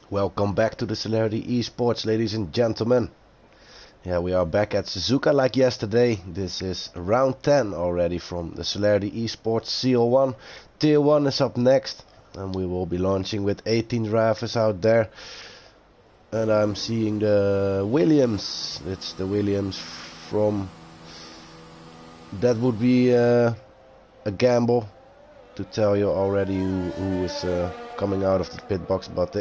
Welcome back to the Celerity eSports, ladies and gentlemen. Yeah, we are back at Suzuka like yesterday. This is round 10 already from the Celerity eSports CL-1. Tier 1 is up next, and we will be launching with 18 drivers out there. And I'm seeing the Williams. It's the Williams from... That would be a gamble to tell you already who is coming out of the pit box, but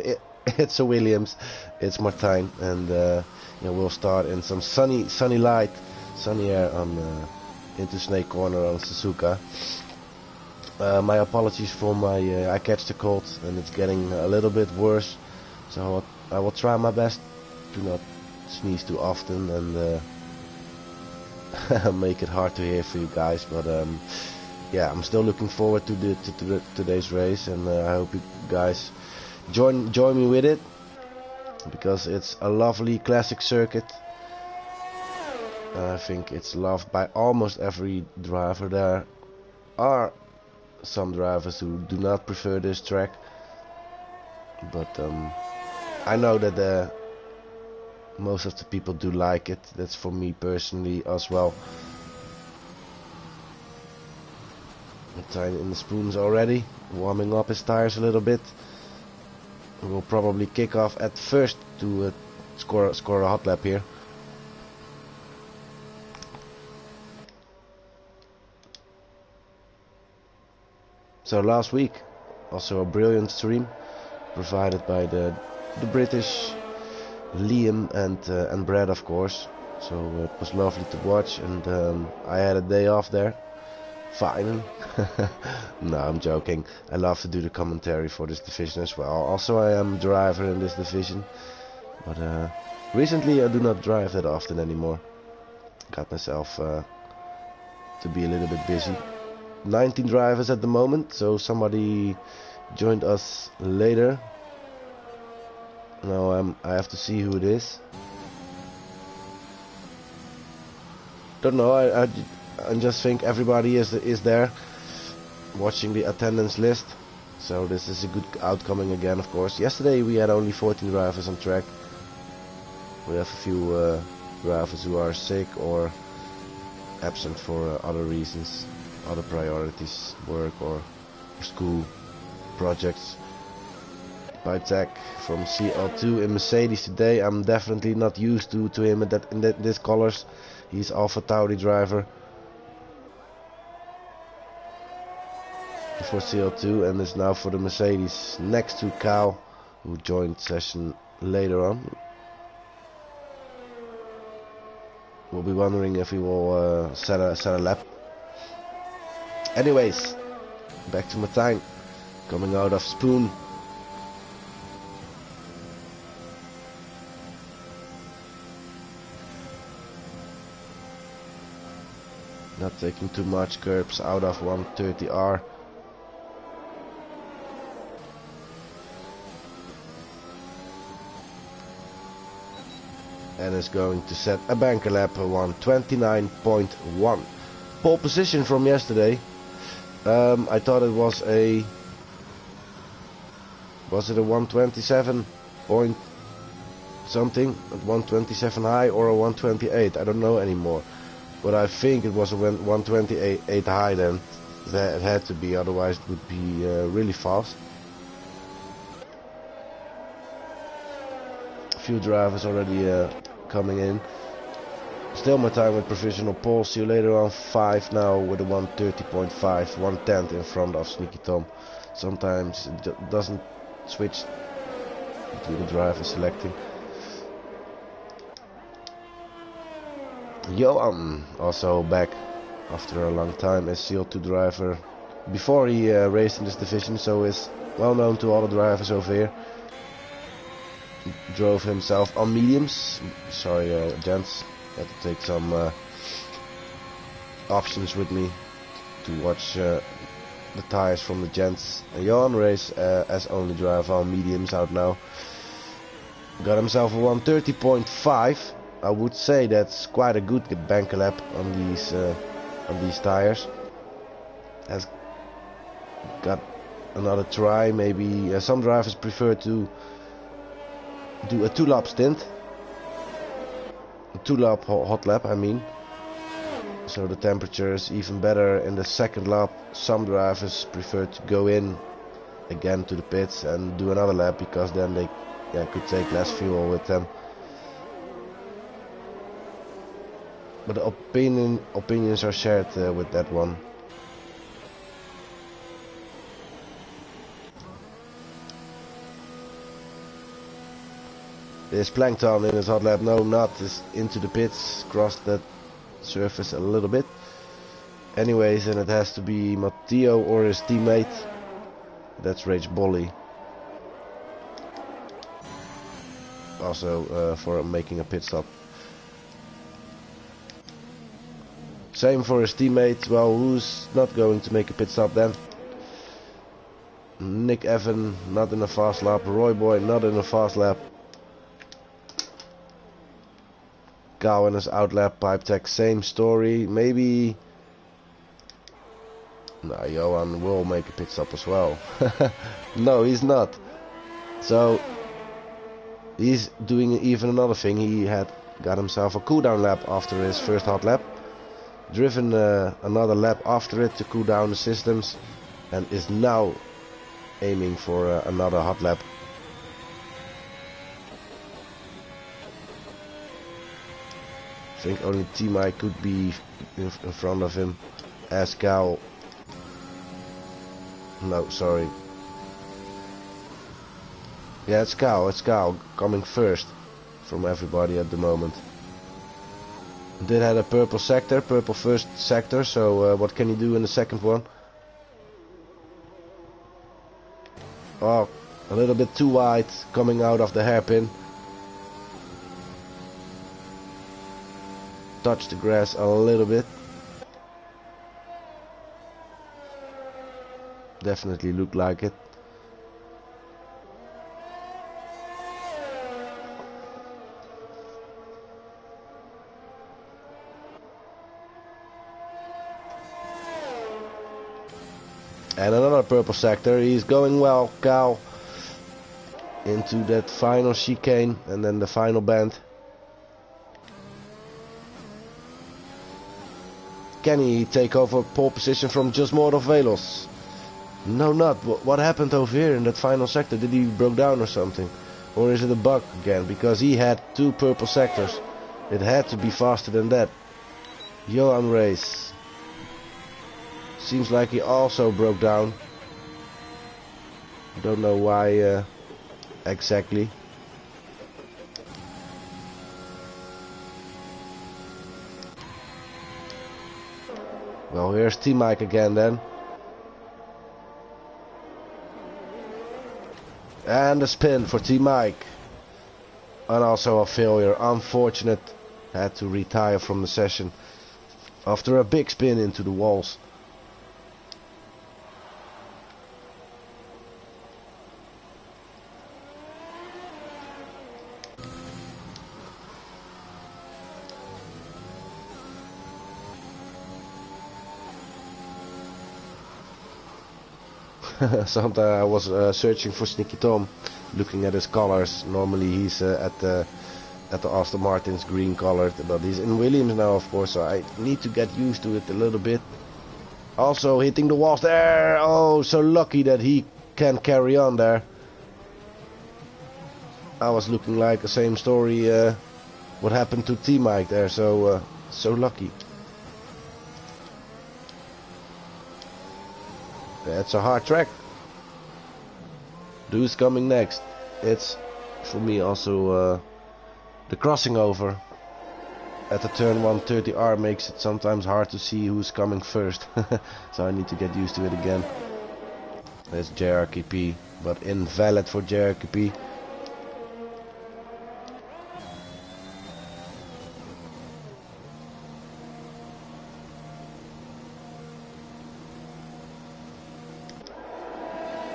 it's a Williams, it's Martijn, and yeah, we'll start in some sunny air on into Snake Corner on Suzuka. My apologies for my I catch the cold and it's getting a little bit worse, so I will try my best to not sneeze too often and make it hard to hear for you guys, but yeah, I'm still looking forward to today's race, and I hope you guys join me with it, because it's a lovely classic circuit. I think it's loved by almost every driver. There are some drivers who do not prefer this track, but I know that most of the people do like it. That's for me personally as well. Martijn in the spoons already, warming up his tires a little bit. We'll probably kick off at first to score a hot lap here. So last week, also a brilliant stream provided by the British Liam and Brad, of course. So it was lovely to watch, and I had a day off there. Finally. No, I'm joking. I love to do the commentary for this division as well. Also, I am a driver in this division, but recently I do not drive that often anymore. Got myself to be a little bit busy. 19 drivers at the moment, so somebody joined us later. Now I have to see who it is. Don't know. I just think everybody is there watching the attendance list, so this is a good outcoming again, of course. Yesterday we had only 14 drivers on track. We have a few drivers who are sick or absent for other reasons, other priorities, work or school projects. By Tech from CL2 in Mercedes today. I'm definitely not used to him in these colors. He's Alpha Tauri driver for CL2 and is now for the Mercedes next to Kyle, who joined session later on. We'll be wondering if he will set a lap. Anyways, back to Martijn coming out of Spoon. Not taking too much curbs out of 130R. And is going to set a banker lap 129.1. Pole position from yesterday. I thought it was a... Was it a 127 point something? 127 high or a 128? I don't know anymore. But I think it was a 128 high then. That it had to be, otherwise it would be really fast. A few drivers already coming in. Still Martijn with provisional pole. See you later on 5 now with a 130.5, 110th in front of Sneaky Tom. Sometimes it doesn't switch between the drivers selecting. Johan also back after a long time as CL2 driver. Before he raced in this division, so is well known to all the drivers over here. Drove himself on mediums. Sorry, gents, had to take some options with me to watch the tires from the gents. Johan race as only driver on mediums out now. Got himself a 130.5. I would say that's quite a good banker lap on these tires. Has got another try. Maybe some drivers prefer to do a 2-lap stint. A 2-lap hot lap, I mean. So the temperature is even better in the second lap. Some drivers prefer to go in again to the pits and do another lap, because then they could take less fuel with them. But the opinions are shared with that one. There's Plankton in his hot lap. No, not. Is into the pits. Crossed that surface a little bit. Anyways, and it has to be Matteo or his teammate. That's Rage Bolly. Also for making a pit stop. Same for his teammate. Well, who's not going to make a pit stop then? Nick Evan, not in a fast lap. Roy Boy, not in a fast lap. Gal in his outlap. Pipe Tech, same story. Maybe... No, Johan will make a pit stop as well. No, he's not. So, he's doing even another thing. He had got himself a cooldown lap after his first hot lap. Driven another lap after it to cool down the systems. And is now aiming for another hot lap. I think only T-Mike could be in front of him. As Cal... No, sorry. Yeah, it's Cal coming first from everybody at the moment. Did have a purple sector, purple first sector, so what can you do in the second one? Oh, a little bit too wide coming out of the hairpin. Touch the grass a little bit. Definitely looked like it. And another purple sector. He's going well, Cal. Into that final chicane and then the final bend. Can he take over pole position from Just Mortal Velos? No, not. What happened over here in that final sector? Did he broke down or something? Or is it a bug again? Because he had 2 purple sectors. It had to be faster than that. Johan Race. Seems like he also broke down. Don't know why exactly. Well, here's T-Mike again then. And a spin for T-Mike. And also a failure. Unfortunate. Had to retire from the session after a big spin into the walls. Sometimes I was searching for Sneaky Tom, looking at his colors. Normally he's at the Aston Martin's green colored, but he's in Williams now, of course, so I need to get used to it a little bit. Also hitting the walls there. Oh, so lucky that he can carry on there. I was looking like the same story what happened to T-Mike there, so so lucky. That's a hard track. Who's coming next? It's for me also the crossing over at the turn 130R makes it sometimes hard to see who's coming first. So I need to get used to it again. There's JRKP, but invalid for JRKP.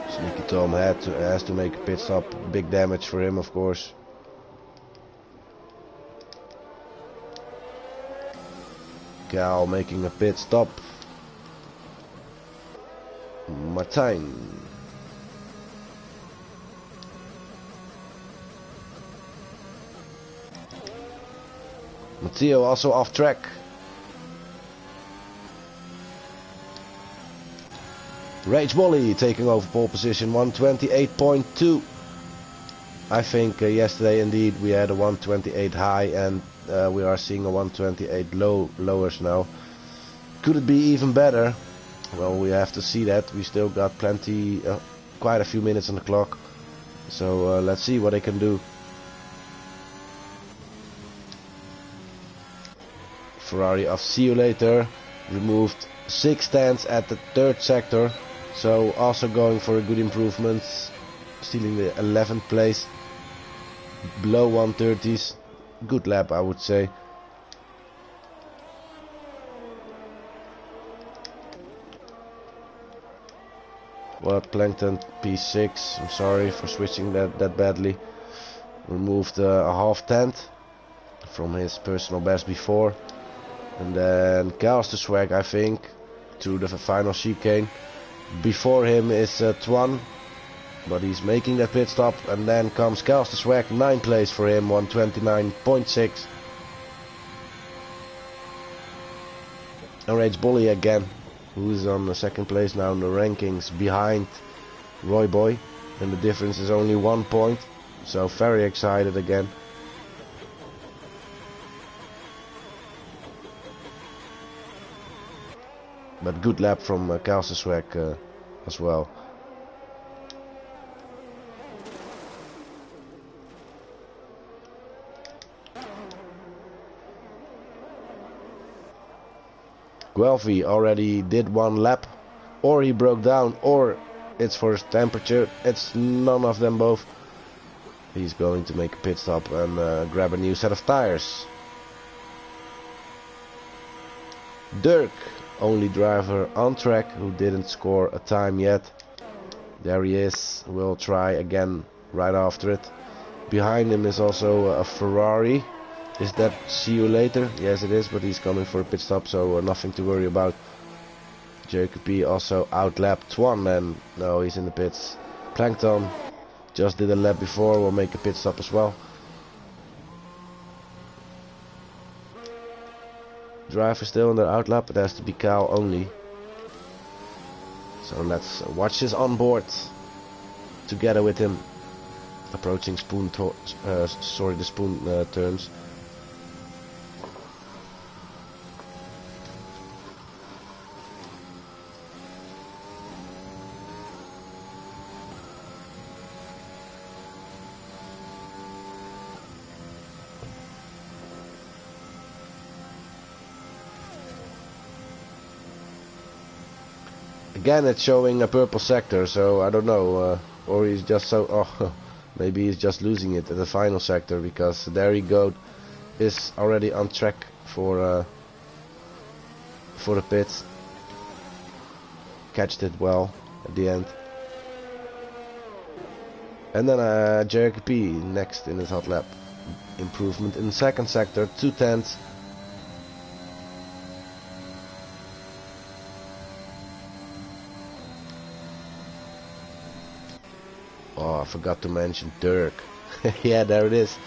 Sneaky Tom has to make a pit stop. Big damage for him, of course. Gal making a pit stop. Martijn. Matteo also off track. Rage Bolly taking over pole position, 128.2. I think yesterday indeed we had a 128 high, and we are seeing a 128 lowers now. Could it be even better? Well, we have to see that. We still got plenty, quite a few minutes on the clock. So let's see what they can do. Ferrari of See You Later removed 6 tenths at the 3rd sector. So also going for a good improvement. Stealing the 11th place. Below 130s. Good lap, I would say. Well, Plankton P6. I'm sorry for switching that badly. Removed a half tenth from his personal best before. And then Swag, I think, to the final chicane. Before him is Twan. But he's making that pit stop, and then comes Swag, 9th place for him, 129.6. And Rage Bolly again, who's on the 2nd place now in the rankings behind Roy Boy, and the difference is only 1 point, so very excited again. But good lap from Swag as well. Guelphy already did 1 lap, or he broke down, or it's for his temperature. It's none of them both. He's going to make a pit stop and grab a new set of tires. Dirk, only driver on track who didn't score a time yet. There he is. We'll try again right after it. Behind him is also a Ferrari. Is that See You Later? Yes, it is, but he's coming for a pit stop, so nothing to worry about. Jacob P also outlapped one, and no, he's in the pits. Plankton just did a lap before, will make a pit stop as well. Driver still in the outlap, it has to be Cal only. So let's watch his onboard together with him. Approaching the spoon turns. Again, it's showing a purple sector, so I don't know, or he's just so, oh, maybe he's just losing it at the final sector, because there he goes, is already on track for the pits. Catched it well at the end. And then Jericho P next in his hot lap. Improvement in the second sector, 2 tenths. Oh, I forgot to mention Dirk. Yeah, there it is.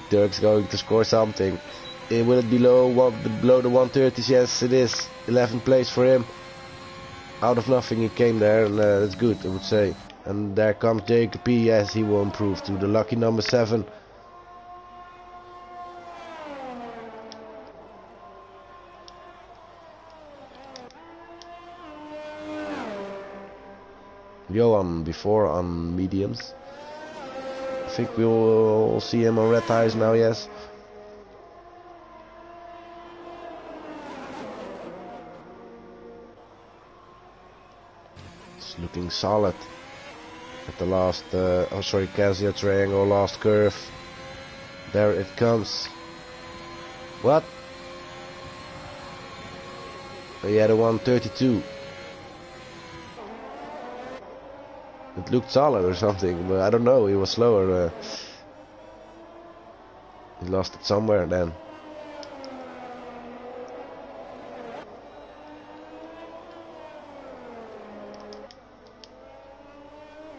Dirk's going to score something. Will it be below the 130s? Yes, it is. 11th place for him. Out of nothing he came there, and that's good, I would say. And there comes Jacob P. Yes, he will improve to the lucky number 7. Johan before on mediums. I think we will see him on red tires now, yes. It's looking solid at the last, Casio triangle, last curve. There it comes. What? He had a 132. It looked solid or something, but I don't know, he was slower. He lost it somewhere then.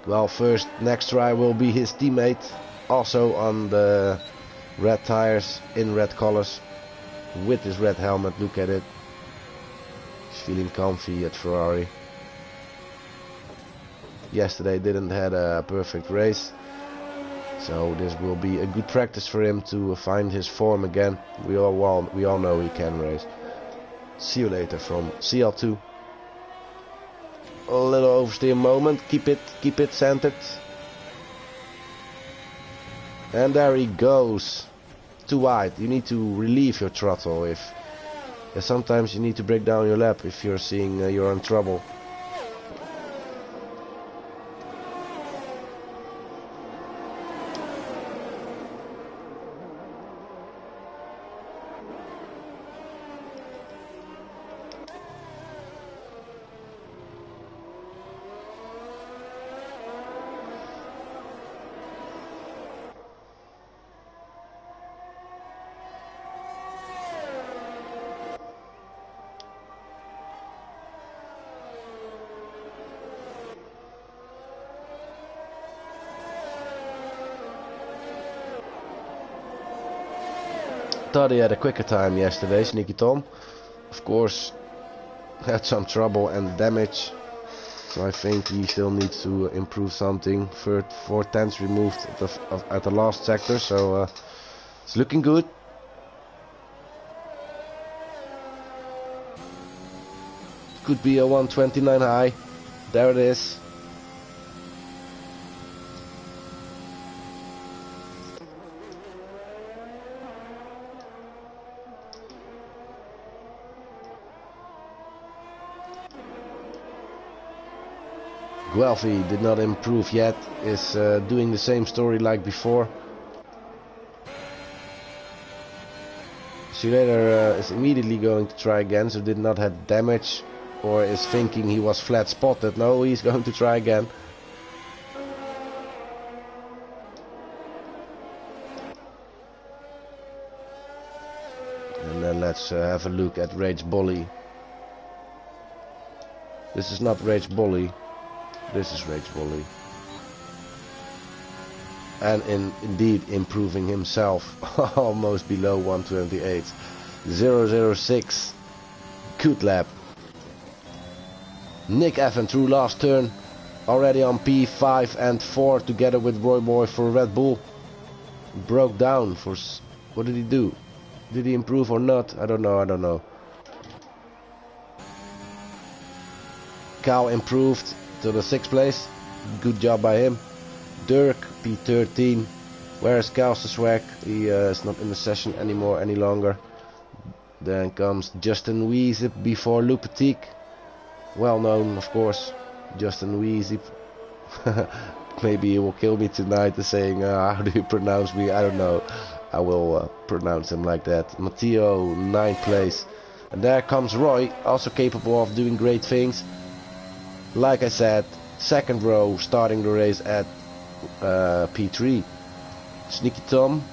Well, next try will be his teammate, also on the red tires, in red colors. with his red helmet. Look at it. He's feeling comfy at Ferrari. Yesterday didn't had a perfect race, so this will be a good practice for him to find his form again. We all know he can race. See you later from CL2. A little oversteer moment. Keep it centered. And there he goes. Too wide. You need to relieve your throttle. Sometimes you need to break down your lap if you're seeing you're in trouble. Thought he had a quicker time yesterday, Sneaky Tom. Of course, had some trouble and damage, so I think he still needs to improve something. 4 tenths removed at the last sector, so it's looking good. Could be a 129 high. There it is. Guelphy did not improve yet, is doing the same story like before. Slater is immediately going to try again, so did not have damage, or is thinking he was flat spotted. No, he's going to try again. And then let's have a look at Rage Bolly. This is not Rage Bolly. This is Rage Bolly. And indeed improving himself. Almost below 128. 006. Good lap. Nick Evan through last turn. Already on P5 and 4 together with Roy Boy for Red Bull. Broke down for... What did he do? Did he improve or not? I don't know. Cal improved to the 6th place. Good job by him. Dirk P13. Where is Cal Swag? He is not in the session anymore any longer. Then comes Justin Weezip before Lupetique. Well known, of course. Justin Weezip. Maybe he will kill me tonight saying how do you pronounce me? I don't know. I will pronounce him like that. Matteo 9th place. And there comes Roy, also capable of doing great things. Like I said, 2nd row starting the race at P3. Sneaky Tom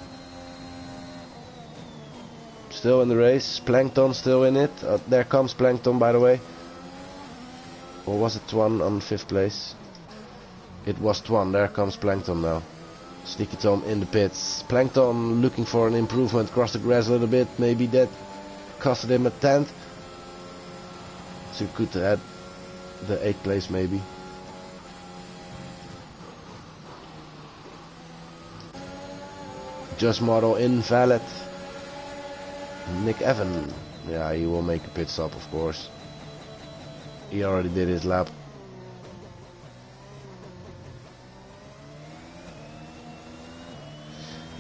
still in the race. Plankton still in it. There comes Plankton, by the way. Or was it Twan on 5th place? It was Twan. There comes Plankton now. Sneaky Tom in the pits. Plankton looking for an improvement. Cross the grass a little bit. Maybe that costed him a 10th. So he could add the 8th place maybe. Just model invalid. Nick Evan. Yeah, he will make a pit stop, of course. He already did his lap.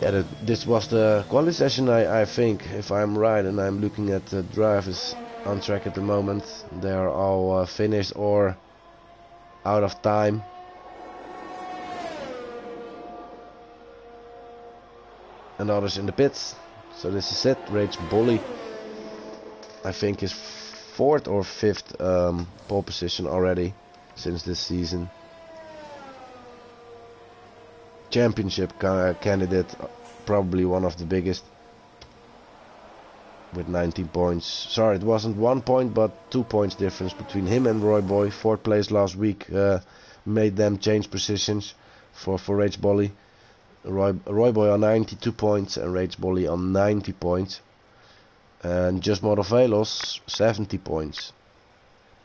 Yeah, this was the quali session, I think, if I'm right, and I'm looking at the drivers on track at the moment. They are all finished or out of time. And others in the pits. So this is it. Rage Bolly, I think, is 4th or 5th pole position already since this season. Championship candidate, probably one of the biggest, with 19 points. Sorry, it wasn't 1 point but 2 points difference between him and Roy Boy. 4th place last week made them change positions for Rage Bolly. Roy Boy on 92 points and Rage Bolly on 90 points. And just Velos, 70 points.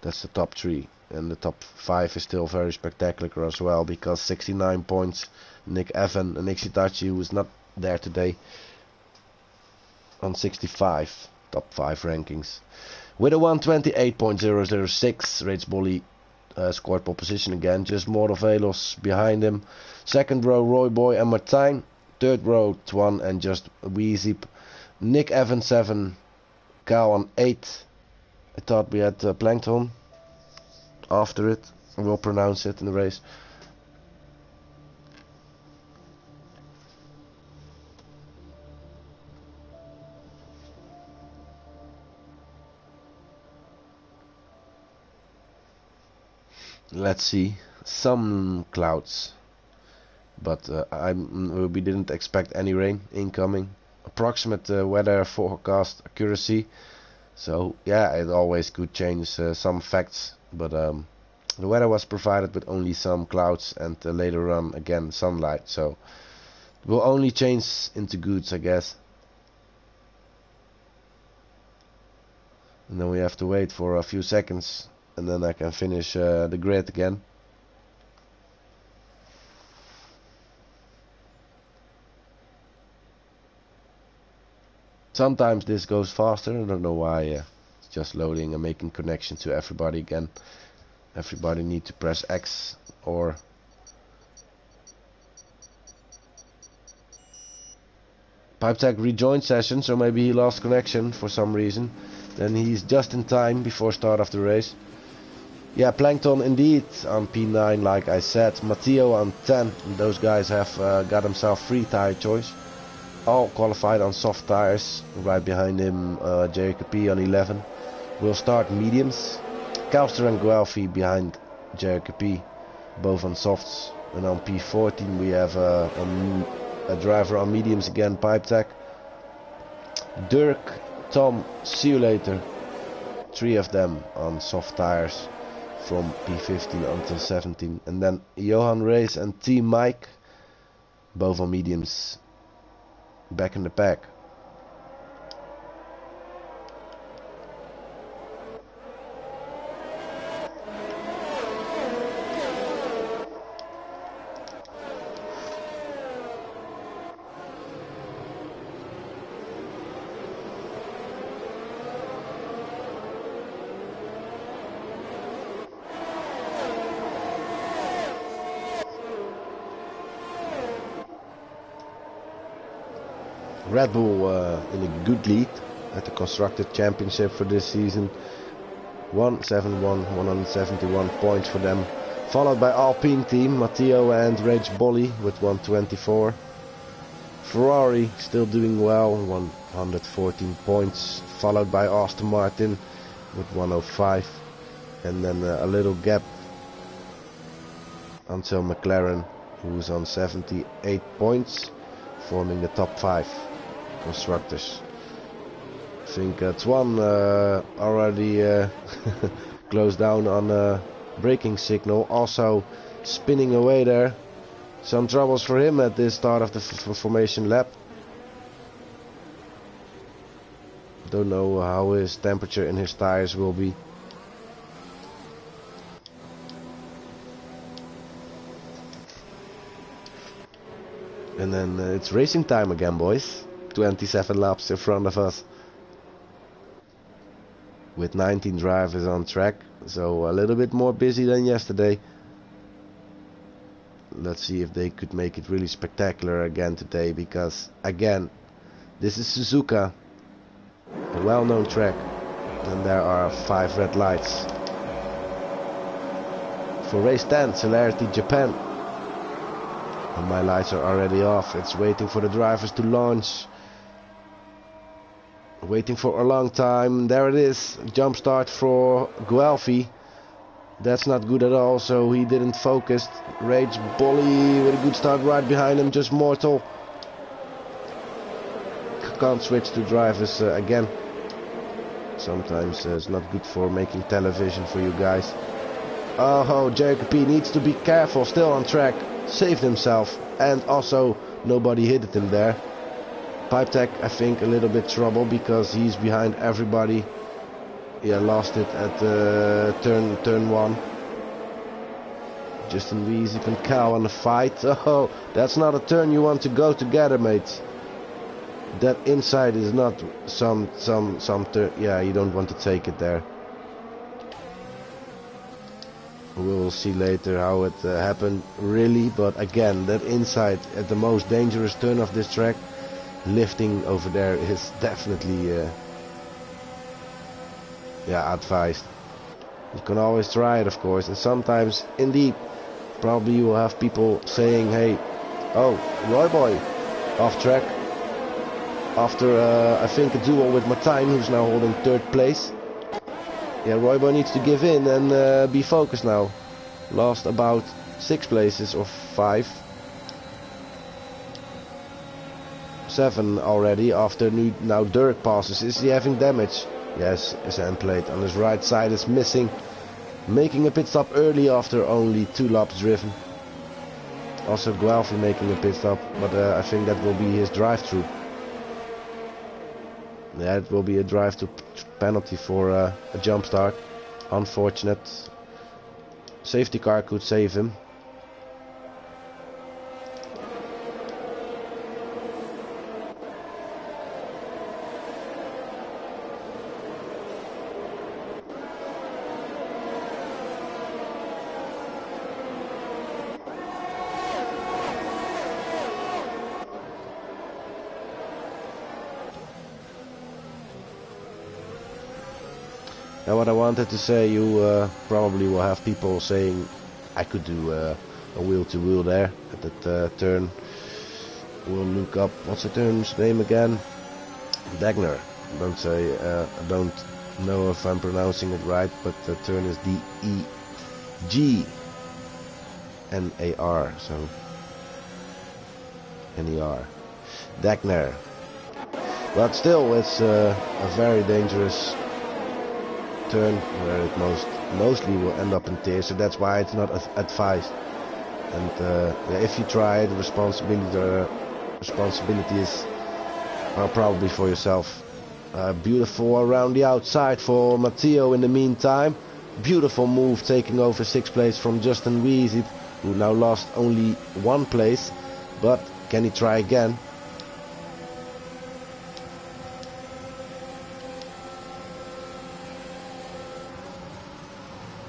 That's the top 3. And the top 5 is still very spectacular as well, because 69 points. Nick Evan and Ixitachi, who is not there today, on 65. Top 5 rankings. With a 128.006, Rage Bolly scored pole position again. Just Velos behind him. Second row, Roy Boy and Martijn. Third row, Twan and just Weezy. Nick Evan 7. Cal on 8. I thought we had Plankton after it. We'll pronounce it in the race. Let's see. Some clouds. But we didn't expect any rain incoming. Approximate weather forecast accuracy. So yeah, it always could change some facts. But the weather was provided with only some clouds, and later on again sunlight. So it will only change into goods, I guess. And then we have to wait for a few seconds, and then I can finish the grid again. Sometimes this goes faster, I don't know why. It's just loading and making connection to everybody again. Everybody need to press X or PipeTech rejoined session, so maybe he lost connection for some reason. Then he's just in time before start of the race. Yeah, Plankton indeed on P9, like I said. Matteo on 10. And those guys have got themselves free tire choice. All qualified on soft tires. Right behind him, Jacob P on 11. We'll start mediums. Kalster and Guelphy behind Jacob P, both on softs. And on P14 we have a driver on mediums again, PipeTech. Dirk, Tom, see you later. 3 of them on soft tires from P15 until 17. And then Johan Rees and Team Mike, both on mediums, back in the pack. Red Bull in a good lead at the Constructor Championship for this season. 171 points for them. Followed by Alpine team, Matteo and Rage Bolly with 124. Ferrari still doing well, 114 points. Followed by Aston Martin with 105. And then a little gap until McLaren, who's on 78 points, forming the top 5 constructors. I think Twan already closed down on a braking signal, also spinning away there. Some troubles for him at this start of the formation lap. Don't know how his temperature in his tires will be. And then it's racing time again, boys. 27 laps in front of us, with 19 drivers on track, so a little bit more busy than yesterday. Let's see if they could make it really spectacular again today, because again, this is Suzuka, a well-known track, and there are 5 red lights. For race 10, Celerity Japan, and my lights are already off. It's waiting for the drivers to launch. Waiting for a long time. There it is. Jump start for Guelphy. That's not good at all, so he didn't focus. Rage Bolly with a good start right behind him. Just Mortal. Can't switch to drivers again. Sometimes it's not good for making television for you guys. Oh, Jacob P needs to be careful. Still on track. Saved himself. And also nobody hit him there. Pipe Tech, I think, a little bit trouble because he's behind everybody. Yeah, lost it at turn 1. Justin Wiesip and Cal in the fight. Oh, that's not a turn you want to go together, mates. That inside is not some turn. Yeah, you don't want to take it there. We'll see later how it happened really, but again, that inside at the most dangerous turn of this track, lifting over there is definitely yeah, advised. You can always try it, of course, and sometimes indeed probably you will have people saying, hey, oh, Roy Boy off track after I think a duel with Martijn, who's now holding 3rd place. Yeah, Roy Boy needs to give in and be focused now. Lost about 6 places or 5. 7 already after now Dirk passes. Is he having damage? Yes, his end plate on his right side is missing. Making a pit stop early after only 2 laps driven. Also Guelphy making a pit stop, but I think that will be his drive-through. Yeah, it will be a drive-through penalty for a jump start. Unfortunate. Safety car could save him. Now what I wanted to say, you probably will have people saying I could do a wheel-to-wheel there at that turn. We'll look up, what's the turn's name again? Dagner. Don't say, I don't know if I'm pronouncing it right, but the turn is D-E-G-N-A-R, so N-E-R. Dagner. But still, it's a very dangerous turn where it mostly will end up in tears, so that's why it's not advised. And yeah, if you try, the responsibility is probably for yourself. Beautiful around the outside for Matteo in the meantime. Beautiful move, taking over 6th place from Justin Wiesip, who now lost only 1 place, but can he try again?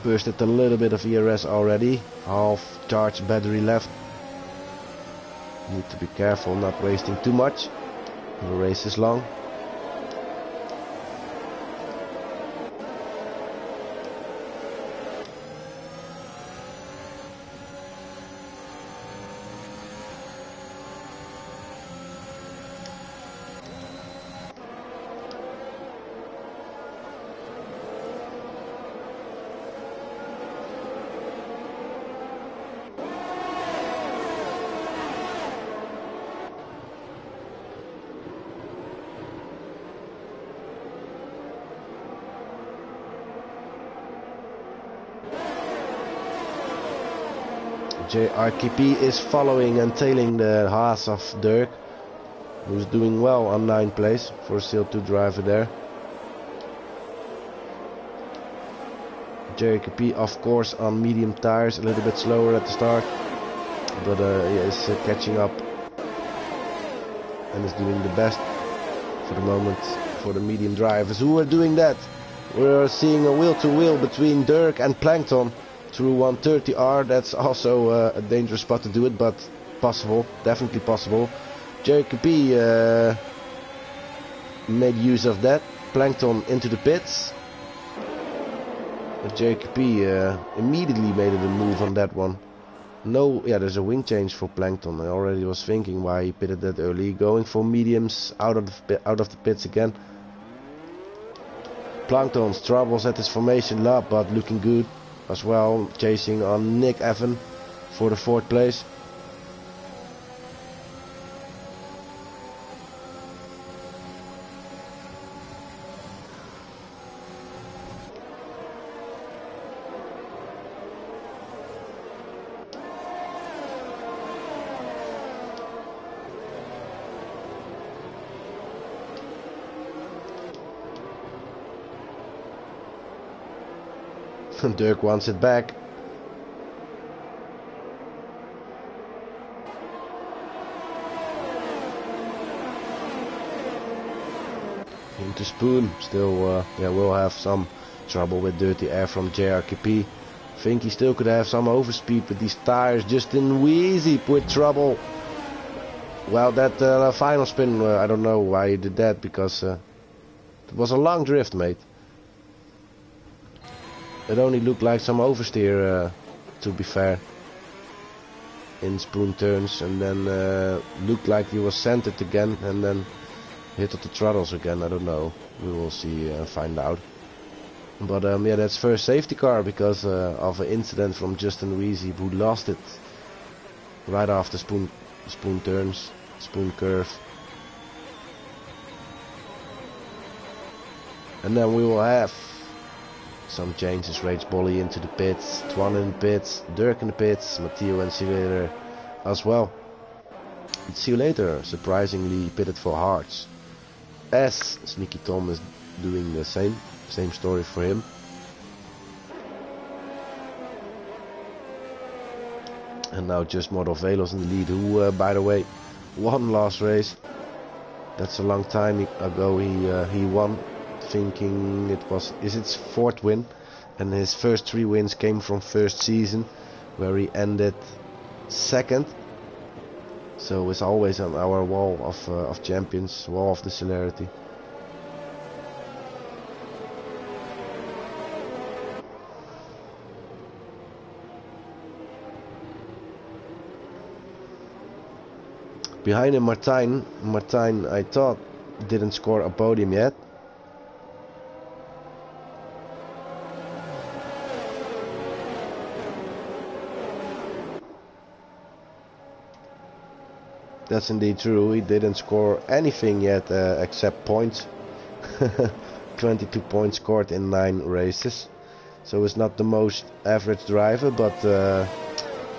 Bursted a little bit of ERS already. Half charged battery left. Need to be careful not wasting too much. The race is long. JRKP is following and tailing the Haas of Dirk, who's doing well on 9th place for a CL2 driver there. JRKP of course on medium tires, a little bit slower at the start, but he is catching up and is doing the best for the moment for the medium drivers who are doing that. We're seeing a wheel-to-wheel between Dirk and Plankton through 130R. That's also a dangerous spot to do it, but possible, definitely possible. JKP made use of that. Plankton into the pits. But JKP immediately made a move on that one. No, yeah, there's a wing change for Plankton. I already was thinking why he pitted that early. Going for mediums out of the pits again. Plankton troubles at his formation lap, but looking good as well, chasing on Nick Evan for the 4th place. Dirk wants it back. Into Spoon. Still, yeah, we'll have some trouble with dirty air from JRKP. Think he still could have some overspeed with these tires. Justin Weezy with trouble. Well, that final spin, I don't know why he did that, because it was a long drift, mate. It only looked like some oversteer, to be fair, in Spoon turns, and then looked like he was centered again, and then hit at the throttles again. I don't know. We will see, find out. But yeah, that's first safety car because of an incident from Justin Weezy, who lost it right after Spoon turns, Spoon curve. And then we will have some changes. Rage Bolly into the pits, Twan in the pits, Dirk in the pits, Matteo and See You Later as well. See You Later surprisingly pitted for hards, as Sneaky Tom is doing the same story for him. And now just Model Velos in the lead, who by the way won last race. That's a long time ago he won, thinking it was his fourth win, and his first 3 wins came from first season where he ended second. So it's always on our wall of champions, wall of the Celerity. Behind him, Martijn. Martijn, I thought, didn't score a podium yet. That's indeed true. He didn't score anything yet except points. 22 points scored in 9 races. So it's not the most average driver, but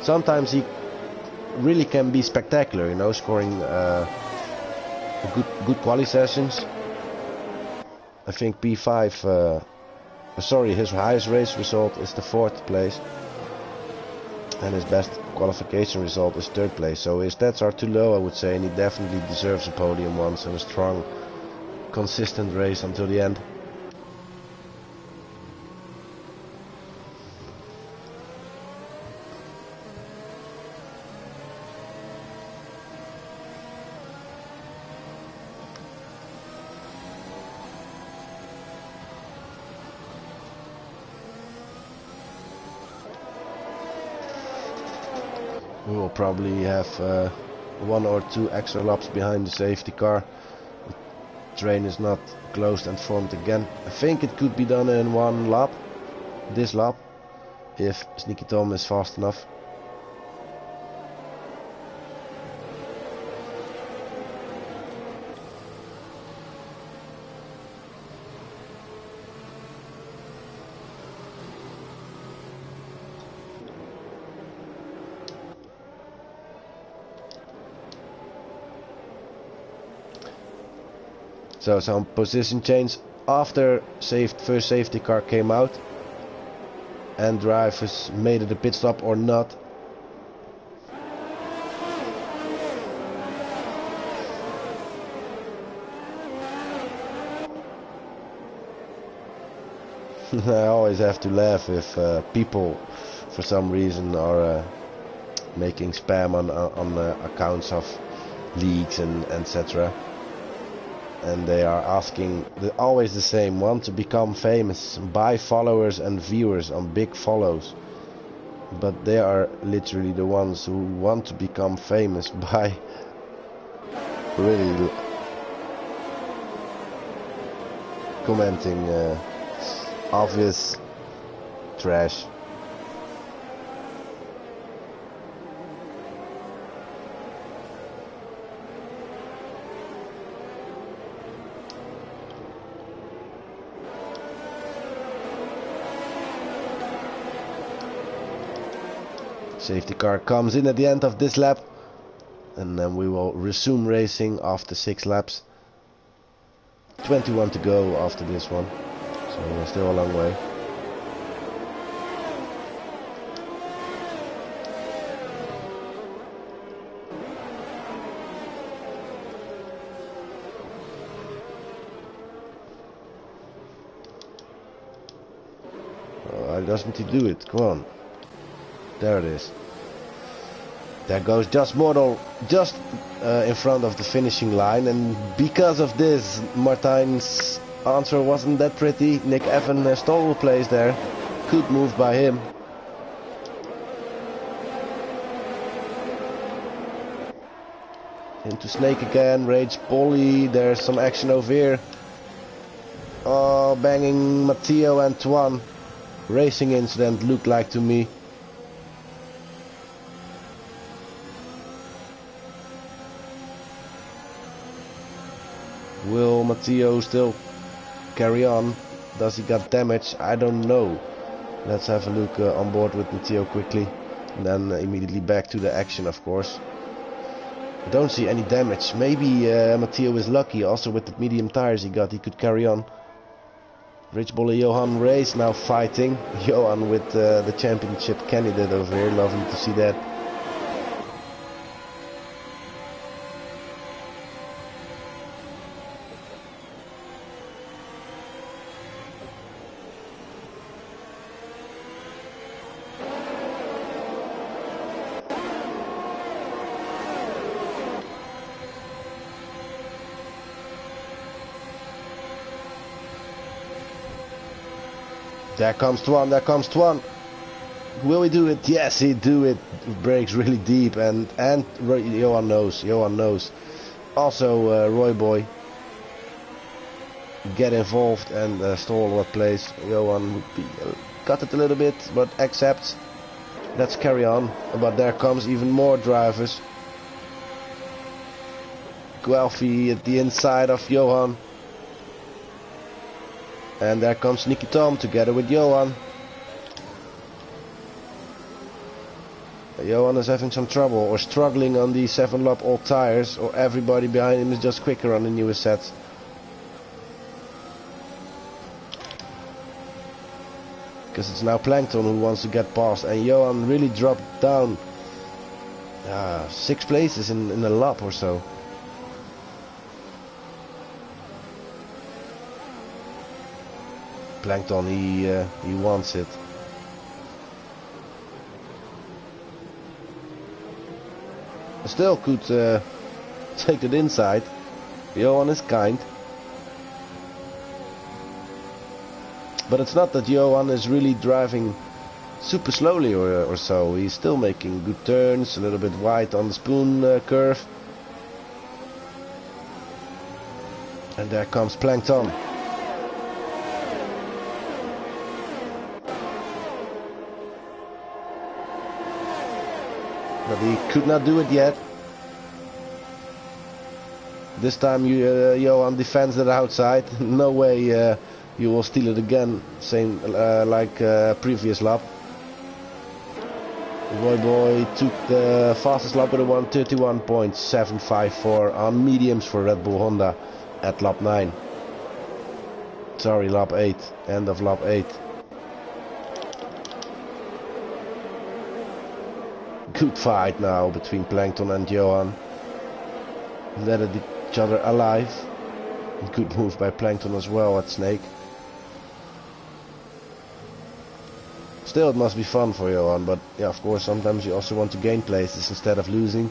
sometimes he really can be spectacular, you know, scoring good quali sessions. I think P5, sorry, his highest race result is the 4th place, and his best qualification result is 3rd place. So his stats are too low, I would say, and he definitely deserves a podium once and a strong, consistent race until the end. We will probably have 1 or 2 extra laps behind the safety car. The train is not closed and formed again. I think it could be done in 1 lap, this lap, if Sneaky Tom is fast enough. So some position change after first safety car came out, and drivers made it a pit stop or not. I always have to laugh if people for some reason are making spam on accounts of leagues and etc. And they are asking always the same, want to become famous, buy followers and viewers on big follows. But they are literally the ones who want to become famous by really commenting obvious trash. Safety car comes in at the end of this lap, and then we will resume racing after 6 laps. 21 to go after this one, so we're still a long way. doesn't he do it? Come on. There it is. There goes just Mordor, just in front of the finishing line, and because of this, Martijn's answer wasn't that pretty. Nick Evan stole the place there. Good move by him. Into Snake again, Rage Polly, there's some action over here. Oh, banging Matteo and Twan. Racing incident looked like to me. Will Matteo still carry on? Does he got damage? I don't know. Let's have a look on board with Matteo quickly. And then immediately back to the action, of course. I don't see any damage. Maybe Matteo is lucky. Also with the medium tires he got, he could carry on. Rich Bolle Johan Race now fighting. Johan with the championship candidate over here. Lovely to see that. There comes Twan, there comes Twan. Will he do it? Yes, he do it. Breaks really deep, and Johan knows. Also Roy Boy get involved and stall that place. Johan would be cut it a little bit, but accepts. Let's carry on. But there comes even more drivers. Guelphy at the inside of Johan. And there comes Nicky Tom together with Johan. Johan is having some trouble or struggling on the 7-lap old tires, or everybody behind him is just quicker on the newest sets. Because it's now Plankton who wants to get past, and Johan really dropped down 6 places in a lap or so. Plankton, he wants it. Still could take it inside. Johan is kind. But it's not that Johan is really driving super slowly or so. He's still making good turns, a little bit wide on the spoon curve. And there comes Plankton. But he could not do it yet. This time Johan defends it outside. No way you will steal it again. Same like previous lap. Roy Boy took the fastest lap with a 1:31.754 on mediums for Red Bull Honda at lap 9. Sorry, lap 8. End of lap 8. Good fight now between Plankton and Johan. Let each other alive. Good move by Plankton as well at Snake. Still, it must be fun for Johan, but yeah, of course, sometimes you also want to gain places instead of losing.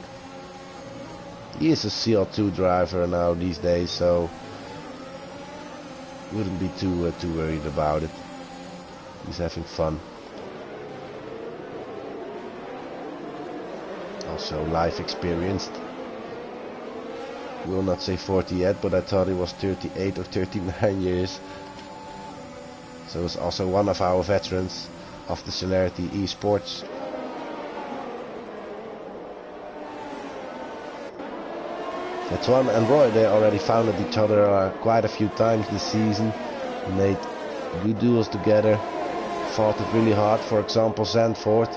He is a CL2 driver now these days, so wouldn't be too worried about it. He's having fun. Also life experienced. Will not say 40 yet, but I thought he was 38 or 39 years. So he's also one of our veterans of the Celerity eSports. Twan and Roy, they already founded each other quite a few times this season. Made good duels together. Fought it really hard. For example, Zandvoort.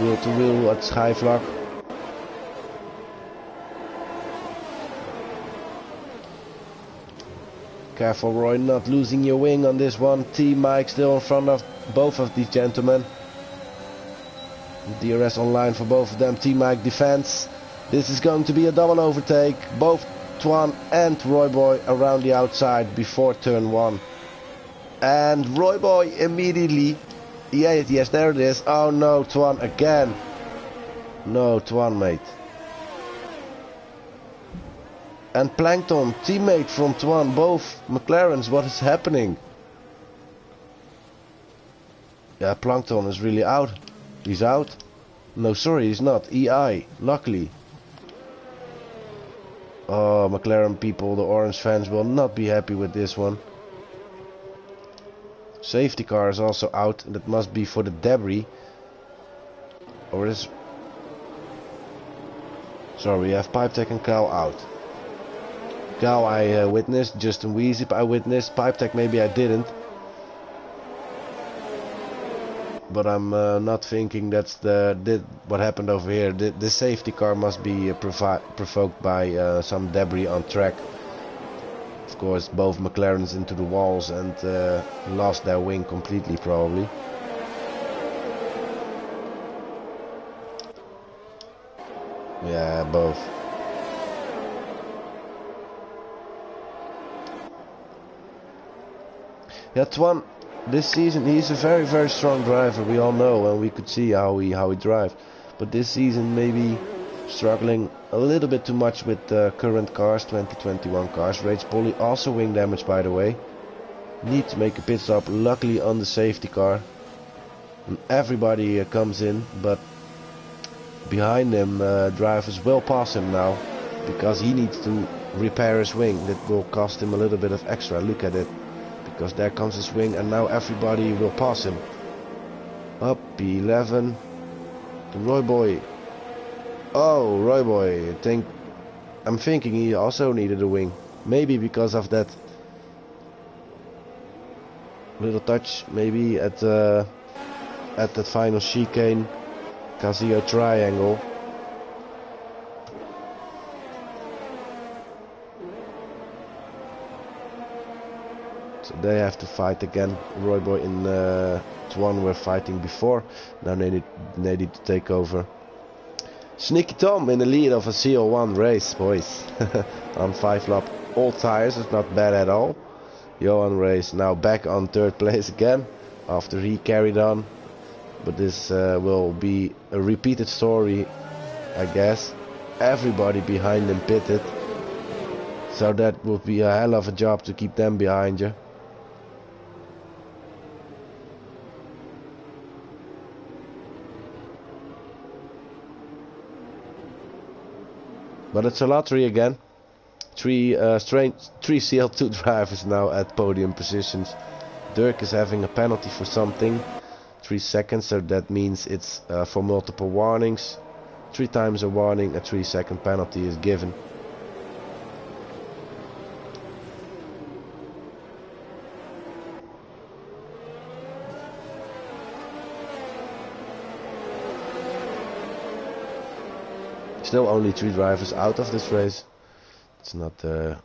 Wheel to wheel at Schijfvlak. Careful, Roy, not losing your wing on this one. T-Mike still in front of both of these gentlemen. DRS online for both of them. T-Mike defense. This is going to be a double overtake. Both Twan and Roy Boy around the outside before turn 1. And Roy Boy immediately Yeah, yes, there it is. Oh no, Twan again. No, Twan, mate. And Plankton, teammate from Twan, both McLarens, what is happening? Yeah, Plankton is really out. He's out. No, sorry, he's not. EI, luckily. Oh, McLaren people, the orange fans will not be happy with this one. Safety car is also out. That must be for the debris. Or is... Sorry, we have Pipetech and Cal out. Cal I witnessed, Justin Weezip I witnessed, Pipetech maybe I didn't. But I'm not thinking that's what happened over here. The safety car must be provoked by some debris on track. Of course, both McLarens into the walls and lost their wing completely, probably. Yeah, both. Yeah, Twan, this season he's a very, very strong driver. We all know, and we could see how he drives. But this season maybe struggling a little bit too much with the current cars, 2021 cars. Rage Polly also wing damage, by the way. Need to make a pit stop, luckily on the safety car. And everybody comes in, but behind him drivers will pass him now, because he needs to repair his wing. That will cost him a little bit of extra. Look at it, because there comes his wing, and now everybody will pass him. Up P11, Roy Boy. Oh, Roy Boy, I'm thinking he also needed a wing. Maybe because of that little touch, maybe at that final chicane, Casio triangle. So they have to fight again. Roy Boy and Twan were fighting before. Now they need to take over. Sneaky Tom in the lead of a CL-1 race, boys. On 5-lap all tires, it's not bad at all. Johan Race now back on 3rd place again after he carried on. But this will be a repeated story, I guess. Everybody behind him pitted. So that would be a hell of a job to keep them behind you. But it's a lottery again. Three CL2 drivers now at podium positions. Dirk is having a penalty for something. 3 seconds, so that means it's for multiple warnings. 3 times a warning, a 3-second penalty is given. Still only 3 drivers out of this race. It's not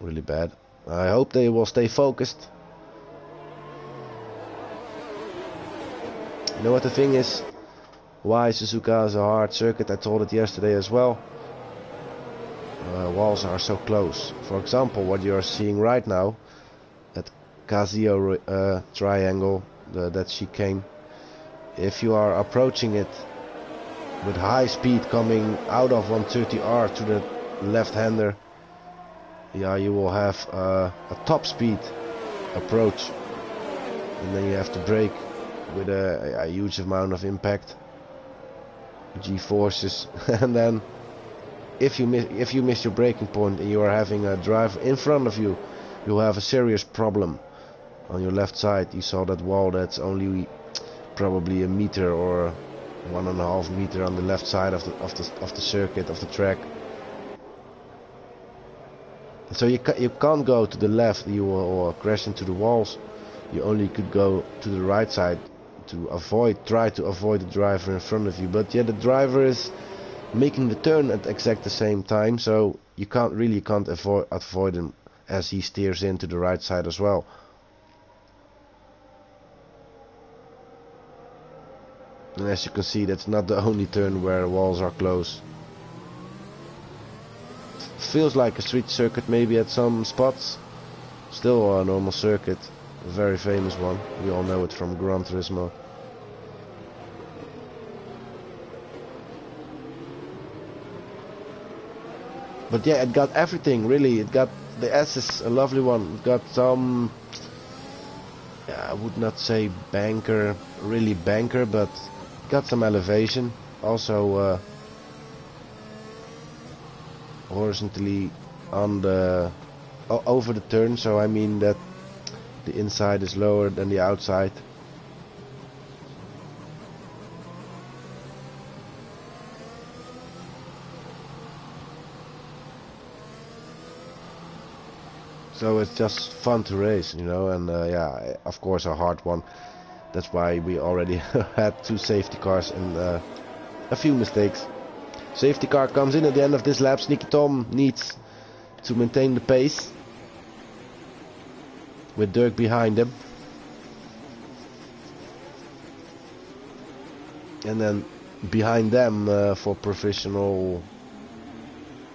really bad. I hope they will stay focused. You know what the thing is? Why Suzuka is a hard circuit, I told it yesterday as well. Walls are so close. For example, what you are seeing right now, at Casio triangle, that chicane. If you are approaching it with high speed coming out of 130R to the left-hander, yeah, you will have a top speed approach, and then you have to brake with a huge amount of impact, G-forces, and then if you miss your braking point and you are having a driver in front of you, you'll have a serious problem on your left side. You saw that wall that's only probably a meter or 1.5 meter on the left side of the circuit, of the track. So you can't go to the left, you will crash into the walls. You only could go to the right side to try to avoid the driver in front of you. But yeah, the driver is making the turn at exact the same time, so you can't avoid him as he steers into the right side as well. And as you can see, that's not the only turn where walls are close. Feels like a street circuit maybe at some spots. Still a normal circuit, a very famous one. We all know it from Gran Turismo. But yeah, it got everything really. It got the S is a lovely one. It got some, yeah, I would not say banker, really banker, but got some elevation. Also horizontally on the over the turn, so I mean that the inside is lower than the outside. So it's just fun to race, you know, and yeah, of course a hard one. That's why we already had 2 safety cars and a few mistakes. Safety car comes in at the end of this lap. Sneaky Tom needs to maintain the pace with Dirk behind him. And then behind them for professional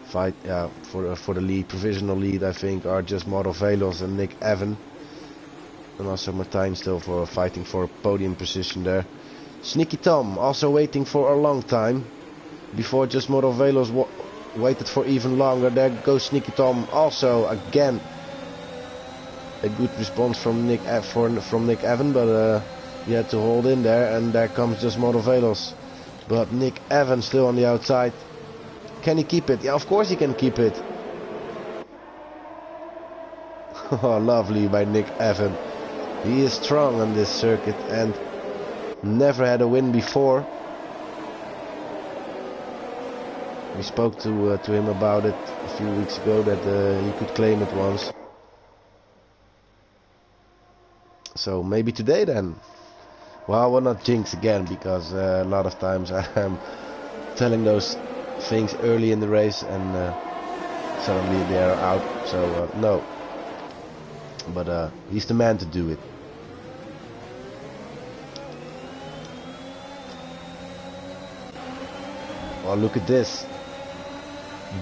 fight, yeah, for the lead, provisional lead, I think, are just Model Velos and Nick Evan, and also Martijn still for fighting for a podium position there. Sneaky Tom also waiting for a long time. Before just Model Velos waited for even longer. There goes Sneaky Tom. Also again a good response from Nick Evan, but he had to hold in there, and there comes just Model Velos. But Nick Evan still on the outside. Can he keep it? Yeah, of course he can keep it. Oh, lovely by Nick Evan. He is strong on this circuit and never had a win before. We spoke to him about it a few weeks ago, that he could claim it once. So maybe today then. Well, I will not jinx again, because a lot of times I am telling those things early in the race and suddenly they are out. So no. But he's the man to do it. Oh, look at this.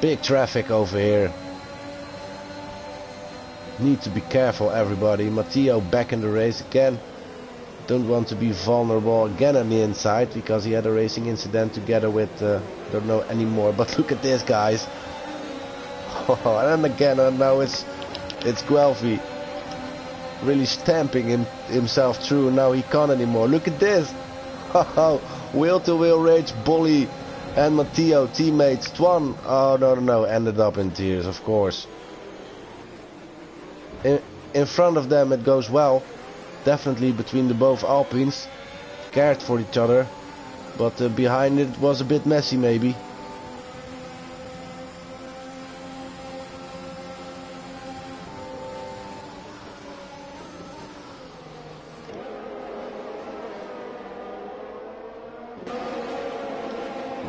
Big traffic over here. Need to be careful, everybody. Matteo back in the race again. Don't want to be vulnerable again on the inside, because he had a racing incident together with don't know anymore. But look at this, guys. Oh, and then again, and now it's Guelphy really stamping himself through. Now he can't anymore. Look at this. Wheel to wheel rage, Bolly and Matteo, teammates. Twan, oh no, ended up in tears, of course. In front of them it goes well, definitely between the both Alpines, cared for each other, but behind it was a bit messy maybe.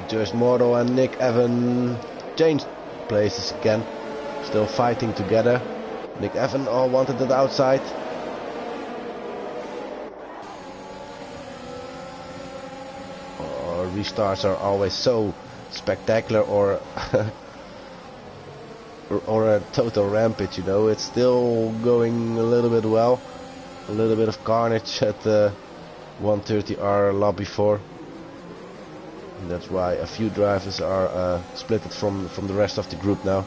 Just Mordo and Nick Evan changed places again, still fighting together. Nick Evan wanted it outside. Restarts are always so spectacular, or or a total rampage, you know. It's still going a little bit well. A little bit of carnage at the 130R lap before. And that's why a few drivers are splitted from the rest of the group now.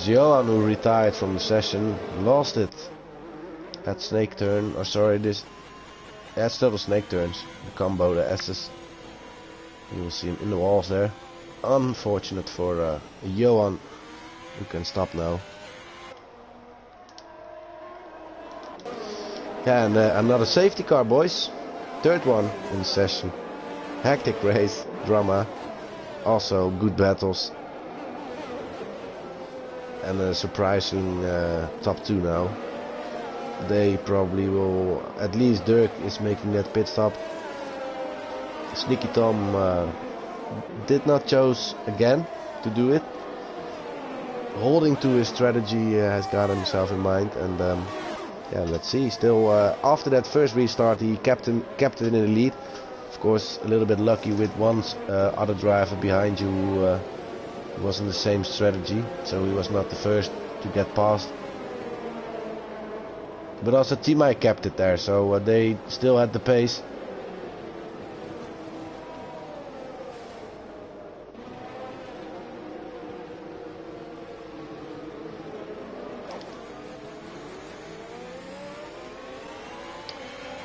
Johan, who retired from the session, lost it at snake turn, or sorry, it's still the snake turns, the combo, the S's. You will see him in the walls there. Unfortunate for Johan, who can stop now. Yeah, and another safety car, boys. Third one in the session. Hectic race, drama, also good battles. And a surprising top 2 now. They probably will, at least Dirk is making that pit stop. Sneaky Tom did not choose again to do it. Holding to his strategy has got himself in mind, and yeah, let's see. Still, after that first restart, he kept it in the lead. Of course, a little bit lucky with one other driver behind you who was in the same strategy, so he was not the first to get past. But also T-Mike kept it there, so they still had the pace.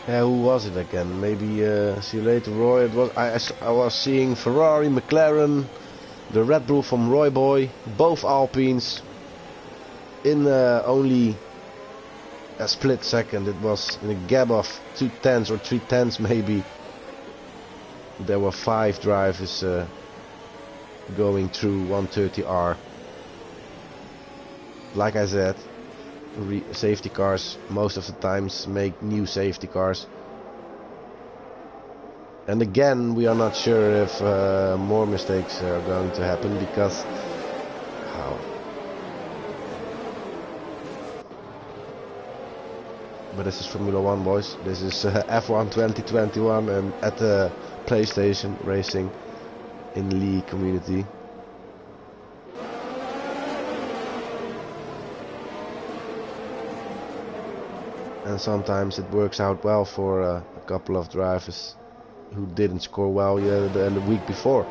Yeah, who was it again? Maybe see you later, Roy. It was I was seeing Ferrari, McLaren, the Red Bull from Roy Boy, both Alpines in only a split second. It was in a gap of 2/10 or 3/10 maybe. There were 5 drivers going through 130R. Like I said, safety cars most of the times make new safety cars. And again, we are not sure if more mistakes are going to happen, because how? But this is Formula 1, boys. This is F1 2021 and at the PlayStation Racing in League community. And sometimes it works out well for a couple of drivers who didn't score well the week before.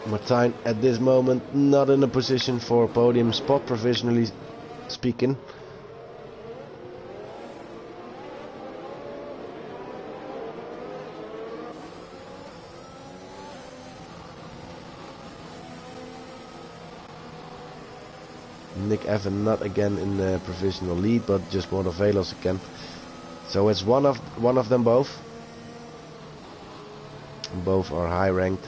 Martijn at this moment not in a position for a podium spot, provisionally speaking. Nick Evan not again in the provisional lead, but just Motor Velos again. So it's one of them both. Both are high ranked.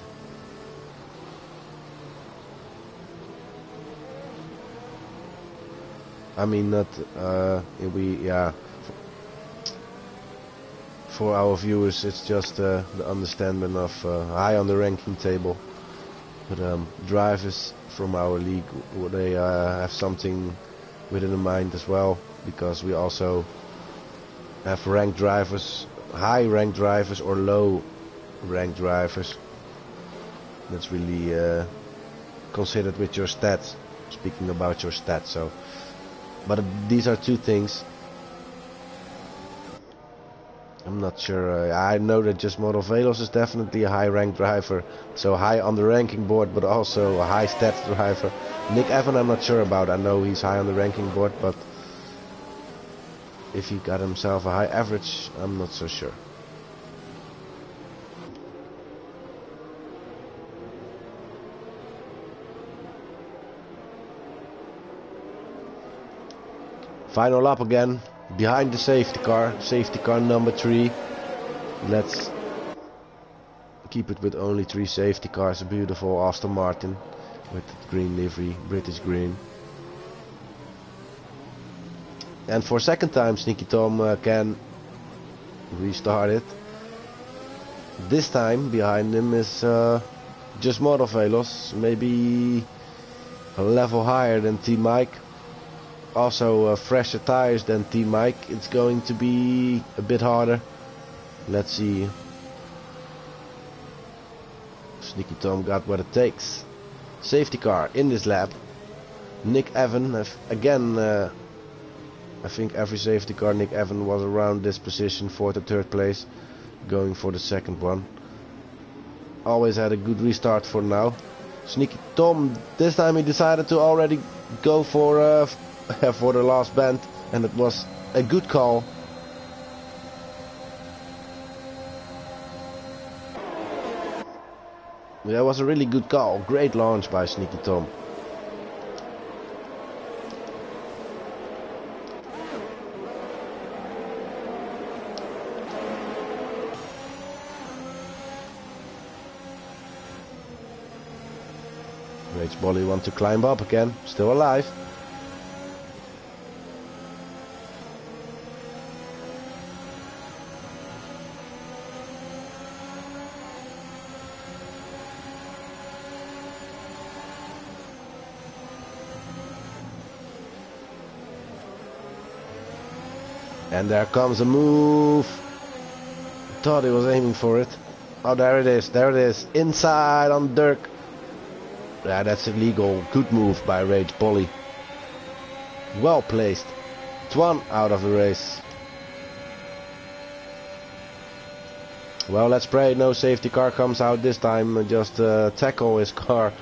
I mean, not for our viewers, it's just the understanding of high on the ranking table. But drivers from our league, they have something within mind as well, because we also have ranked drivers, high ranked drivers or low ranked drivers. That's really considered with your stats, speaking about your stats. So, but these are two things. I'm not sure. I know that just Motor Velos is definitely a high ranked driver, so high on the ranking board, but also a high stats driver. Nick Evan I'm not sure about. I know he's high on the ranking board, but if he got himself a high average, I'm not so sure. Final lap again, behind the safety car number 3. Let's keep it with only 3 safety cars. A beautiful Aston Martin with green livery, British green. And for second time Sneaky Tom can restart it. This time behind him is just Motor Velos, maybe a level higher than T-Mike. Also fresher tires than T-Mike. It's going to be a bit harder. Let's see. Sneaky Tom got what it takes. Safety car in this lap. Nick Evan again. I think every safety car Nick Evan was around this position, 4th or 3rd place, going for the second one. Always had a good restart for now. Sneaky Tom, this time he decided to already go for the last bend, and it was a good call. Yeah, it was a really good call. Great launch by Sneaky Tom. Rage Bolly want to climb up again, still alive. And there comes a move. Thought he was aiming for it. Oh, there it is. There it is. Inside on Dirk. Yeah, that's illegal. Good move by Rage Bolly. Well placed. It's one out of the race. Well, let's pray no safety car comes out this time. Just tackle his car.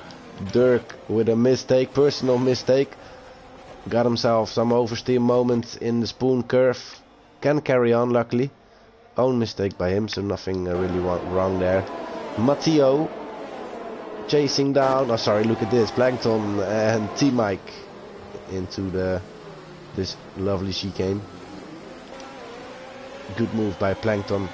Dirk with a mistake, personal mistake. Got himself some oversteer moments in the spoon curve. Can carry on, luckily. Own mistake by him, so nothing really wrong there. Matteo chasing down. Oh, sorry, look at this. Plankton and T-Mike into this lovely chicane. Good move by Plankton.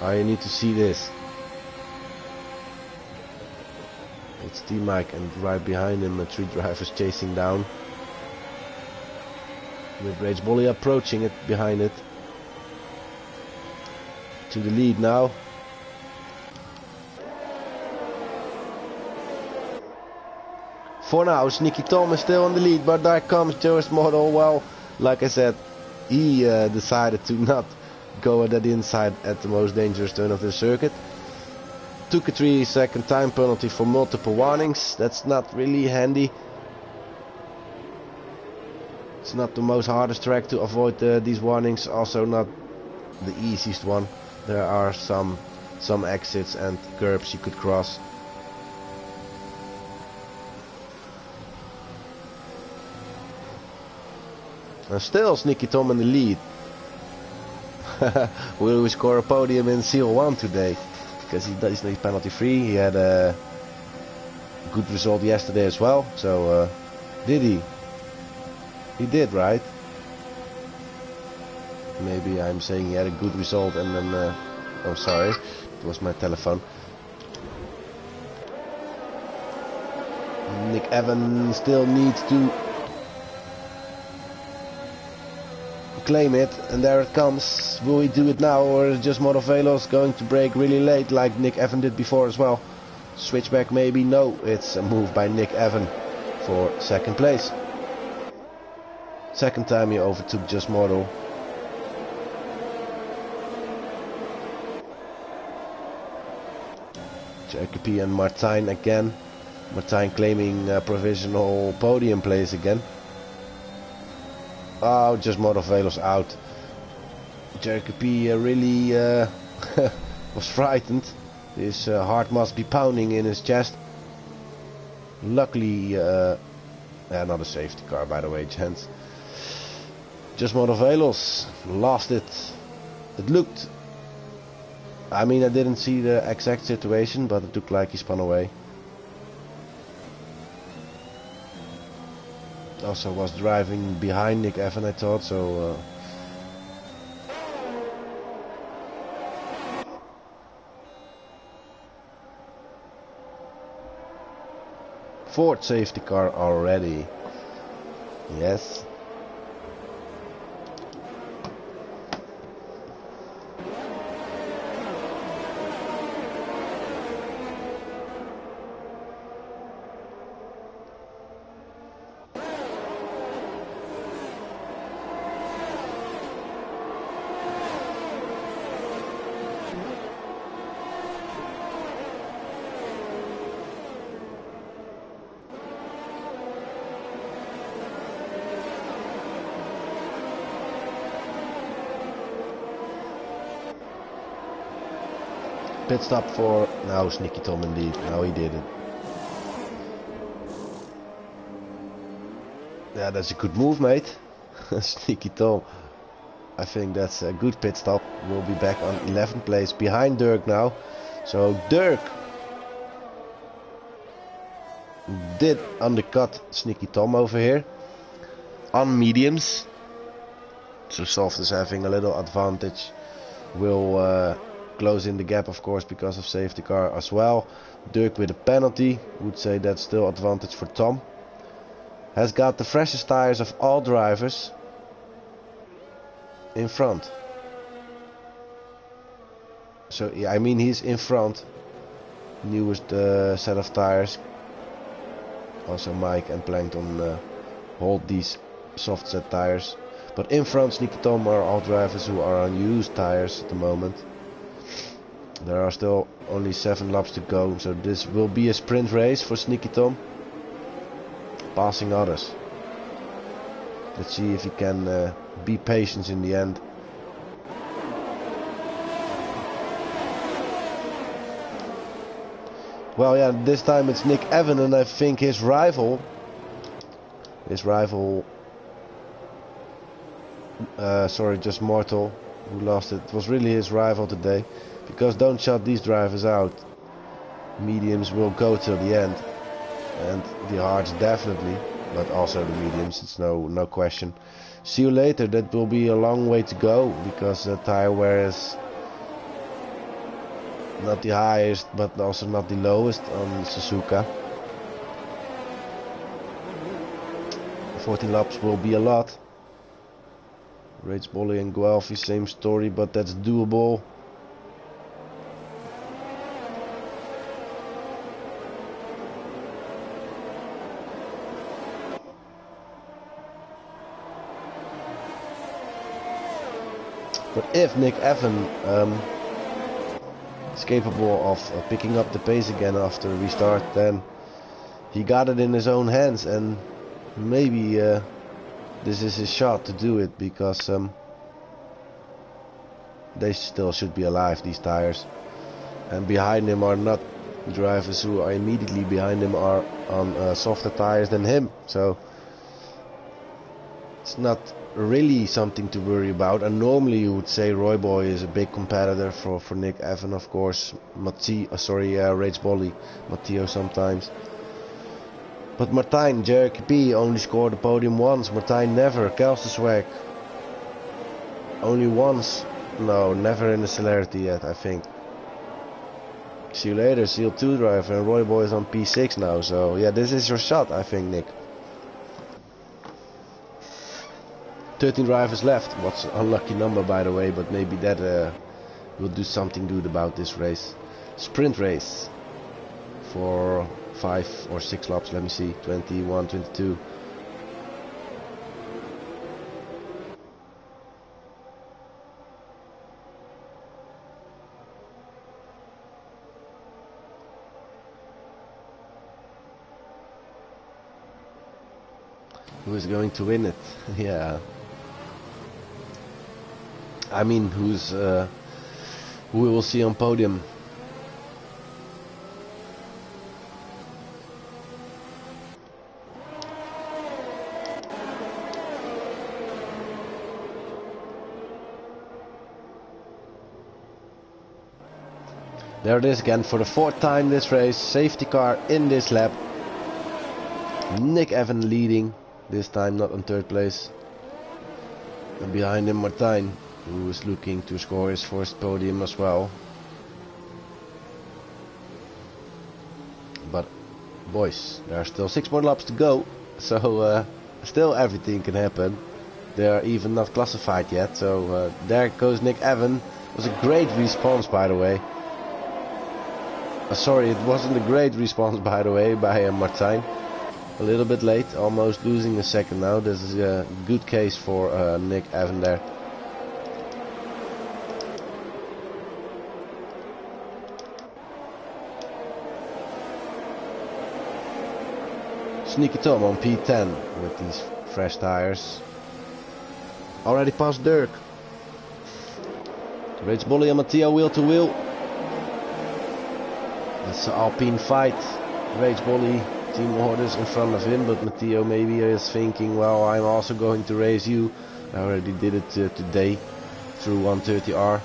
Oh, you need to see this. It's T-Mike and right behind him 3 drivers chasing down. With Rage Bolly approaching it behind it. To the lead now. For now, Sneaky Tom is still on the lead, but there comes Joe's model. Well, like I said, he decided to not go at that inside at the most dangerous turn of the circuit. Took a 3-second time penalty for multiple warnings. That's not really handy. It's not the most hardest track to avoid these warnings. Also not the easiest one. There are some exits and curbs you could cross. And still Sneaky Tom in the lead. Will we score a podium in CL-1 today? Because he's penalty free. He had a good result yesterday as well. So did he? He did, right? Maybe I'm saying he had a good result and then oh, sorry, it was my telephone. Nick Evan still needs to claim it, and there it comes. Will he do it now, or is just Motovelos going to brake really late like Nick Evan did before as well? Switchback maybe? No, it's a move by Nick Evan for second place. Second time he overtook Just Model. Jacobi and Martijn again. Martijn claiming provisional podium place again. Oh, Just Motovelos out. Jacobi really was frightened. His heart must be pounding in his chest. Luckily, not a safety car, by the way, gents. Just Motovelos lost it. It looked... I mean, I didn't see the exact situation, but it looked like he spun away. Also was driving behind Nick Evan, I thought, so... Fourth safety car already. Yes. Pit stop for now Sneaky Tom indeed. Now he did it. Yeah, that's a good move, mate. Sneaky Tom. I think that's a good pit stop. We'll be back on 11th place behind Dirk now. So Dirk did undercut Sneaky Tom over here on mediums. So Soft is having a little advantage. Will close in the gap, of course, because of safety car as well. Dirk with a penalty. Would say that's still advantage for Tom. Has got the freshest tires of all drivers in front. So yeah, I mean he's in front. Newest set of tires. Also Mike and Plankton hold these soft set tires. But in front, Sneaky Tom are all drivers who are on used tires at the moment. There are still only 7 laps to go, so this will be a sprint race for Sneaky Tom, passing others. Let's see if he can be patient in the end. Well, yeah, this time it's Nick Evan, and I think his rival, sorry, just Mortal, who lost it, was really his rival today. Because don't shut these drivers out. Mediums will go till the end, and the hards definitely, but also the mediums, it's no question. See you later. That will be a long way to go, because the tire wear is not the highest but also not the lowest on Suzuka. 14 laps will be a lot. Rage Bolly and Guelphy, same story, but that's doable. But if Nick Evan is capable of picking up the pace again after a restart, then he got it in his own hands, and maybe this is his shot to do it, because they still should be alive, these tires. And behind him are not drivers who are immediately behind him are on softer tires than him, so it's not really something to worry about. And normally you would say Roy Boy is a big competitor for Nick Evan, of course. Rage Bolly, Matteo sometimes. But Martijn, Jerky P only scored a podium once. Martijn never. Kelsenswag only once. No, never in the Celerity yet, I think. See you later, CL2 driver, and Roy Boy is on P6 now. So yeah, this is your shot, I think, Nick. 13 drivers left. What's an unlucky number, by the way, but maybe that will do something good about this race. Sprint race for 5 or 6 laps. Let me see. 21, 22. Who is going to win it? Yeah. I mean, who we will see on podium. There it is again for the 4th time this race. Safety car in this lap. Nick Evan leading, this time not on 3rd place. And behind him Martijn, who is looking to score his 1st podium as well. But boys, there are still 6 more laps to go, so still everything can happen. They are even not classified yet, so there goes Nick Evan. It was a great response, by the way. Sorry, it wasn't a great response, by the way, by Martijn. A little bit late, almost losing a second now. This is a good case for Nick Evan there. Sneaky Tom on P10 with these fresh tires. Already past Dirk. Rage Bolly and Matteo wheel to wheel. It's an Alpine fight. Rage Bolly, team orders in front of him, but Matteo maybe is thinking, well, I'm also going to race you. I already did it today through 130R.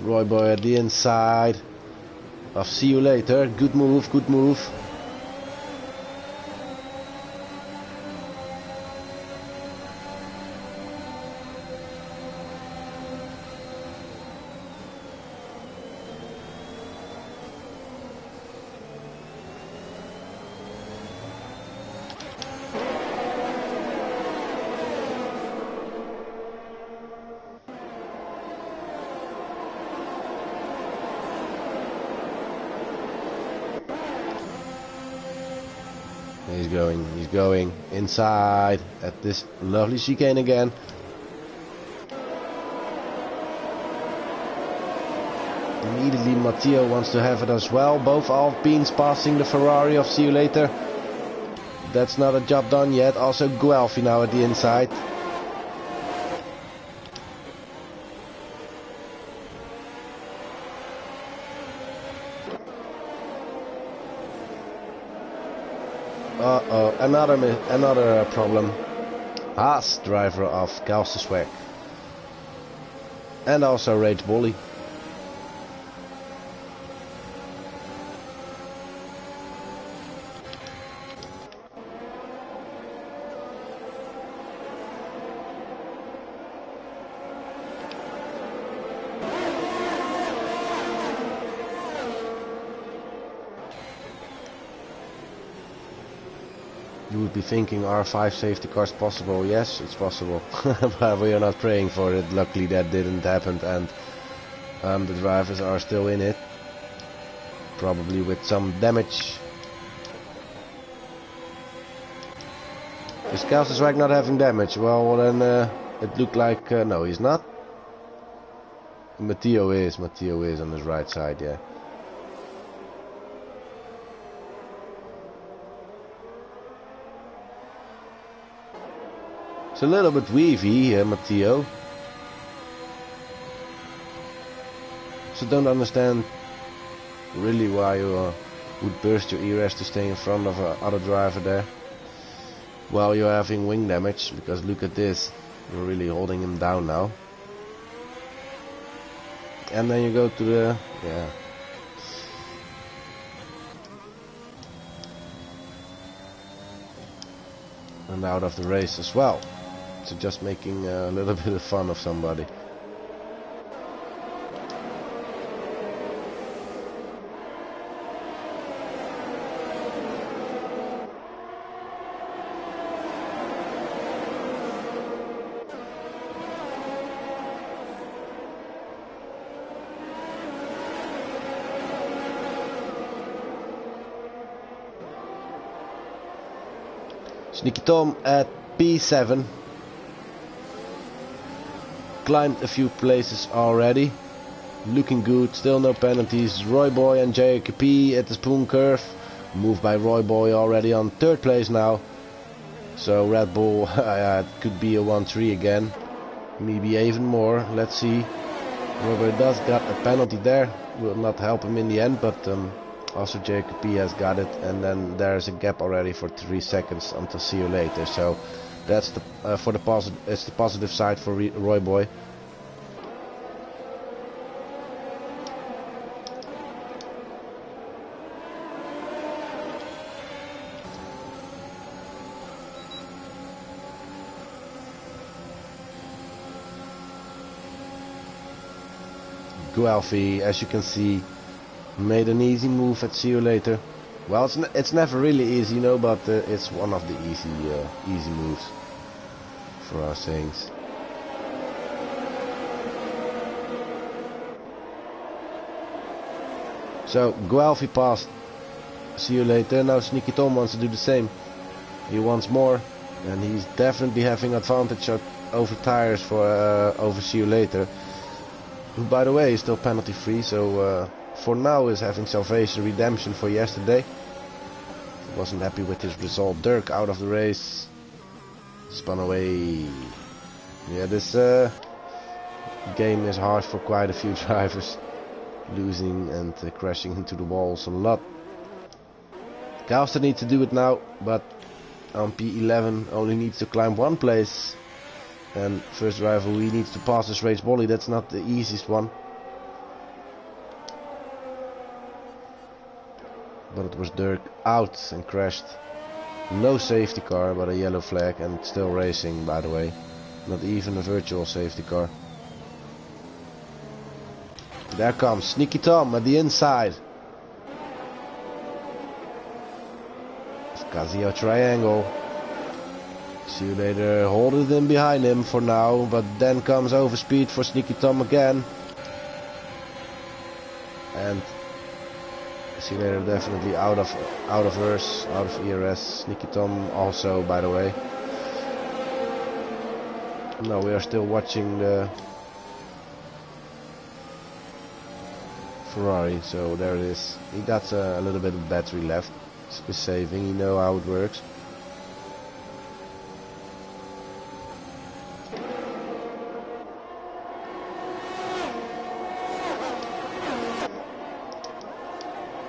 Roy Boy at the inside. I'll see you later. Good move, good move. He's going inside at this lovely chicane again. Immediately Matteo wants to have it as well. Both Alpines passing the Ferrari of See You Later. That's not a job done yet. Also Guelphi now at the inside. Uh-oh, another problem. Haas, driver of Kalsesweg. And also Rage Bully. You would be thinking, are 5 safety cars possible? Yes, it's possible. But we are not praying for it. Luckily that didn't happen, and the drivers are still in it. Probably with some damage. Is Kalsesweg not having damage? Well then it looked like... no, he's not. Matteo is on his right side, yeah. It's a little bit weavy, Matteo. So don't understand really why you would burst your ERS to stay in front of other driver there while you're having wing damage, because look at this, you're really holding him down now. And then you go to the... yeah. And out of the race as well. So just making a little bit of fun of somebody. Sneaky Tom at P7. Climbed a few places already. Looking good, still no penalties. Roy Boy and JKP at the spoon curve. Moved by Roy Boy already on 3rd place now. So Red Bull could be a 1-3 again. Maybe even more, let's see. Roy Boy does got a penalty there. Will not help him in the end, but also JKP has got it. And then there's a gap already for 3 seconds until See You Later. So that's the for the positive. It's the positive side for Roy Boy. Guelphi, as you can see, made an easy move at See You Later. Well, it's never really easy, you know, but it's one of the easy moves for our sayings. So Guelphi passed See You Later. Now Sneaky Tom wants to do the same. He wants more, and he's definitely having advantage over tires for over See You Later. Who, by the way, is still penalty free, so for now is having salvation redemption for yesterday. Wasn't happy with his result. Dirk out of the race. Spun away. Yeah, this game is hard for quite a few drivers. Losing and crashing into the walls a lot. Galster needs to do it now, but on P11 only needs to climb 1 place. And first driver, he needs to pass this race volley. That's not the easiest one. But it was Dirk out and crashed. No safety car, but a yellow flag, and still racing, by the way. Not even a virtual safety car. There comes Sneaky Tom at the inside. Casio triangle. See You Later, hold it in behind him for now, but then comes overspeed for Sneaky Tom again. And Simulator definitely out of ERS, out of ERS. Sneaky Tom also, by the way. No, we are still watching the Ferrari, so there it is. He got a little bit of battery left. He's saving, you know how it works.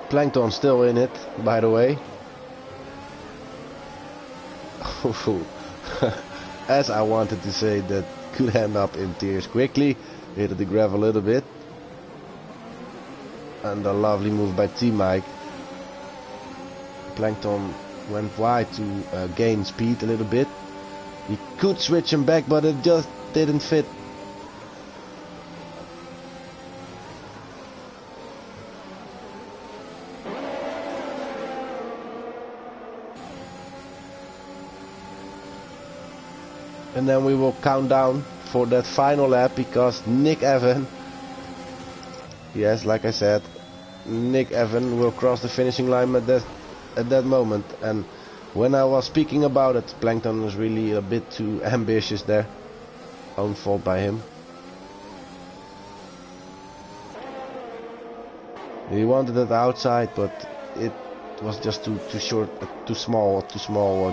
Plankton still in it, by the way. As I wanted to say, that could end up in tears quickly. Hit the gravel a little bit. And a lovely move by T-Mike. Plankton went wide to gain speed a little bit. He could switch him back, but it just didn't fit. And then we will count down for that final lap, because Nick Evan, yes, like I said, Nick Evan will cross the finishing line at that moment. And when I was speaking about it, Plankton was really a bit too ambitious there. Own fault by him. He wanted it outside, but it was just too short, too small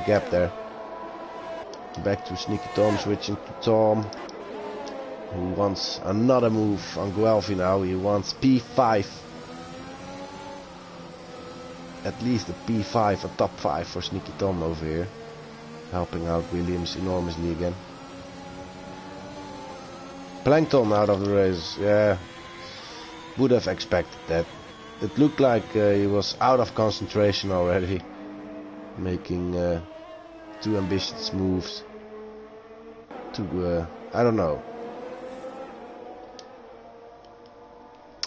gap there. Back to Sneaky Tom, switching to Tom, who wants another move on Guelphy now. He wants P5. At least a P5, a top 5 for Sneaky Tom over here. Helping out Williams enormously again. Plankton out of the race, yeah. Would have expected that. It looked like he was out of concentration already. Making too ambitious moves. I don't know.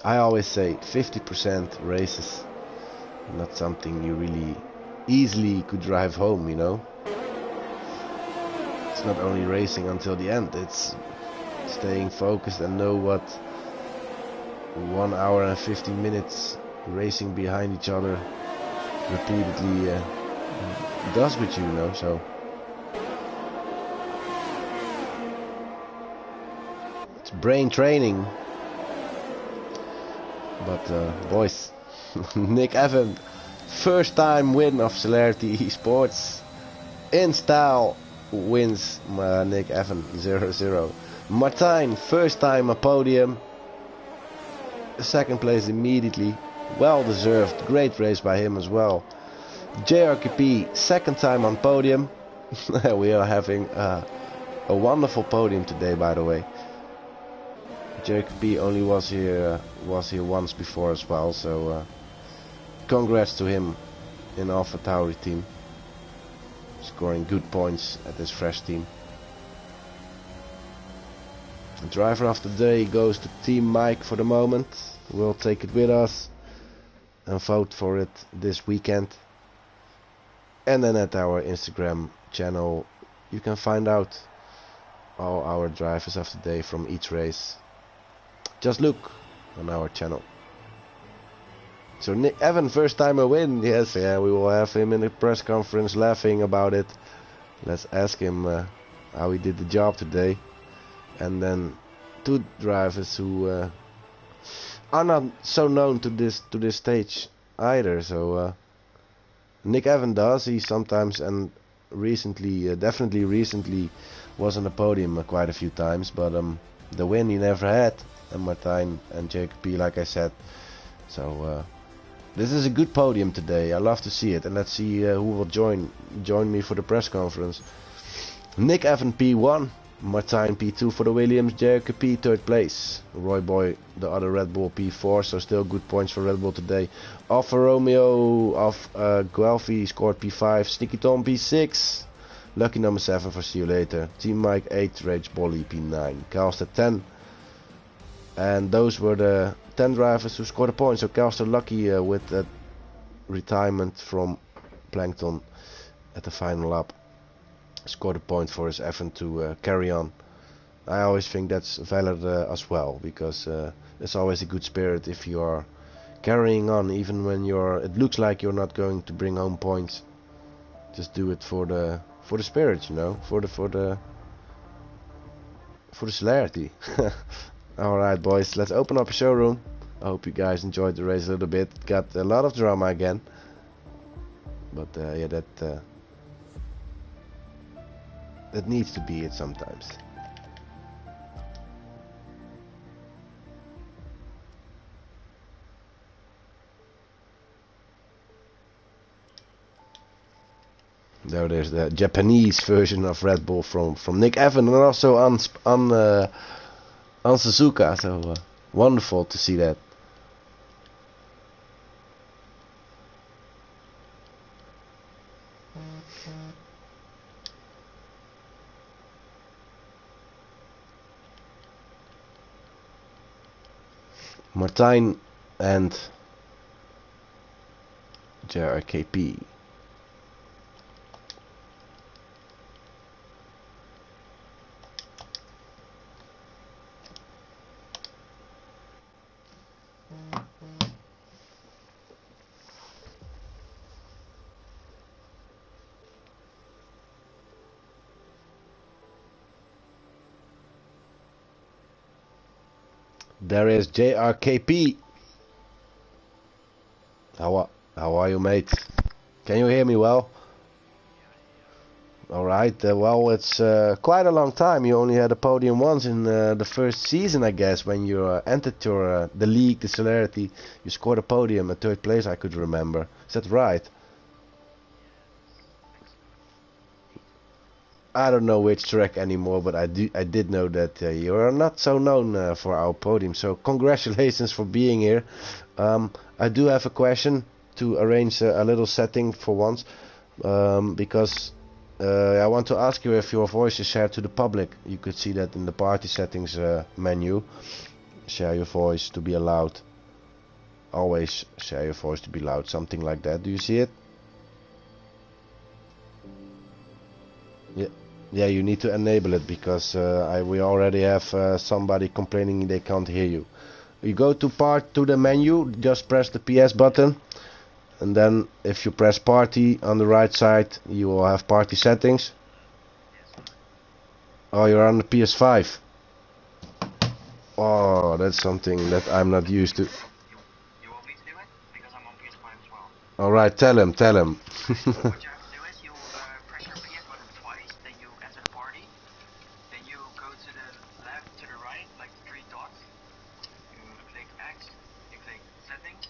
I always say 50% races, not something you really easily could drive home, you know. It's not only racing until the end, it's staying focused and know what 1 hour and 15 minutes racing behind each other repeatedly does with you, you know. So it's brain training. But boys, Nick Evan, first time win of Celerity eSports in style, wins Nick Evan 0-0. Martijn, first time a podium, second place immediately, well deserved, great race by him as well. JRKP, second time on podium. We are having a wonderful podium today, by the way. JRKP only was here once before as well, so congrats to him in AlphaTauri team, scoring good points at this fresh team. The driver of the day goes to Team Mike for the moment. We'll take it with us and vote for it this weekend. And then at our Instagram channel you can find out all our drivers of the day from each race. Just look on our channel. So Nick Evan, first time a win. Yes, yeah, we will have him in the press conference laughing about it. Let's ask him how he did the job today. And then two drivers who are not so known to this stage either. So Nick Evan does. He sometimes and recently, definitely recently, was on the podium quite a few times. But the win he never had. And Martijn and JKP, like I said. So this is a good podium today. I love to see it. And let's see who will join me for the press conference. Nick Evan P1. Martijn P2 for the Williams, JKP third place, Roy Boy the other Red Bull P4, so still good points for Red Bull today. Alfa Romeo of Guelphy scored P5, Sneaky Tom P6, lucky number 7 for See You Later, Team Mike 8, Rage Bolly P9, Calster 10, and those were the 10 drivers who scored a point. So Calster lucky with that retirement from Plankton at the final lap. Scored a point for his Evan to carry on. I always think that's valid as well, because it's always a good spirit if you are carrying on even when it looks like you're not going to bring home points. Just do it for the spirit, you know, for the celerity. Alright boys, let's open up a showroom. I hope you guys enjoyed the race a little bit. Got a lot of drama again. But yeah, that needs to be it sometimes. There it is, the Japanese version of Red Bull from Nick Evan, and also on Suzuka. So wonderful to see that. Martijn and JRKP. There is JRKP. How are you, mate? Can you hear me well? Alright, well, it's quite a long time. You only had a podium once in the first season, I guess, when you entered the league, the Celerity. You scored a podium at 3rd place, I could remember. Is that right? I don't know which track anymore, but I did know that you are not so known for our podium. So congratulations for being here. I do have a question to arrange a little setting for once, because I want to ask you if your voice is shared to the public. You could see that in the party settings menu. Share your voice to be allowed. Always share your voice to be loud. Something like that. Do you see it? Yeah. Yeah, you need to enable it because we already have somebody complaining they can't hear you. You go to the menu, just press the PS button, and then if you press party on the right side, you will have party settings. Oh, you're on the PS5. Oh, that's something that I'm not used to. You want me to do it? Because I'm on PS5 as well. Alright, tell him. What you have to do is you press your PS button twice, then you enter the party, then you go to the left, to the right, like the 3 dots, you click X, you click settings,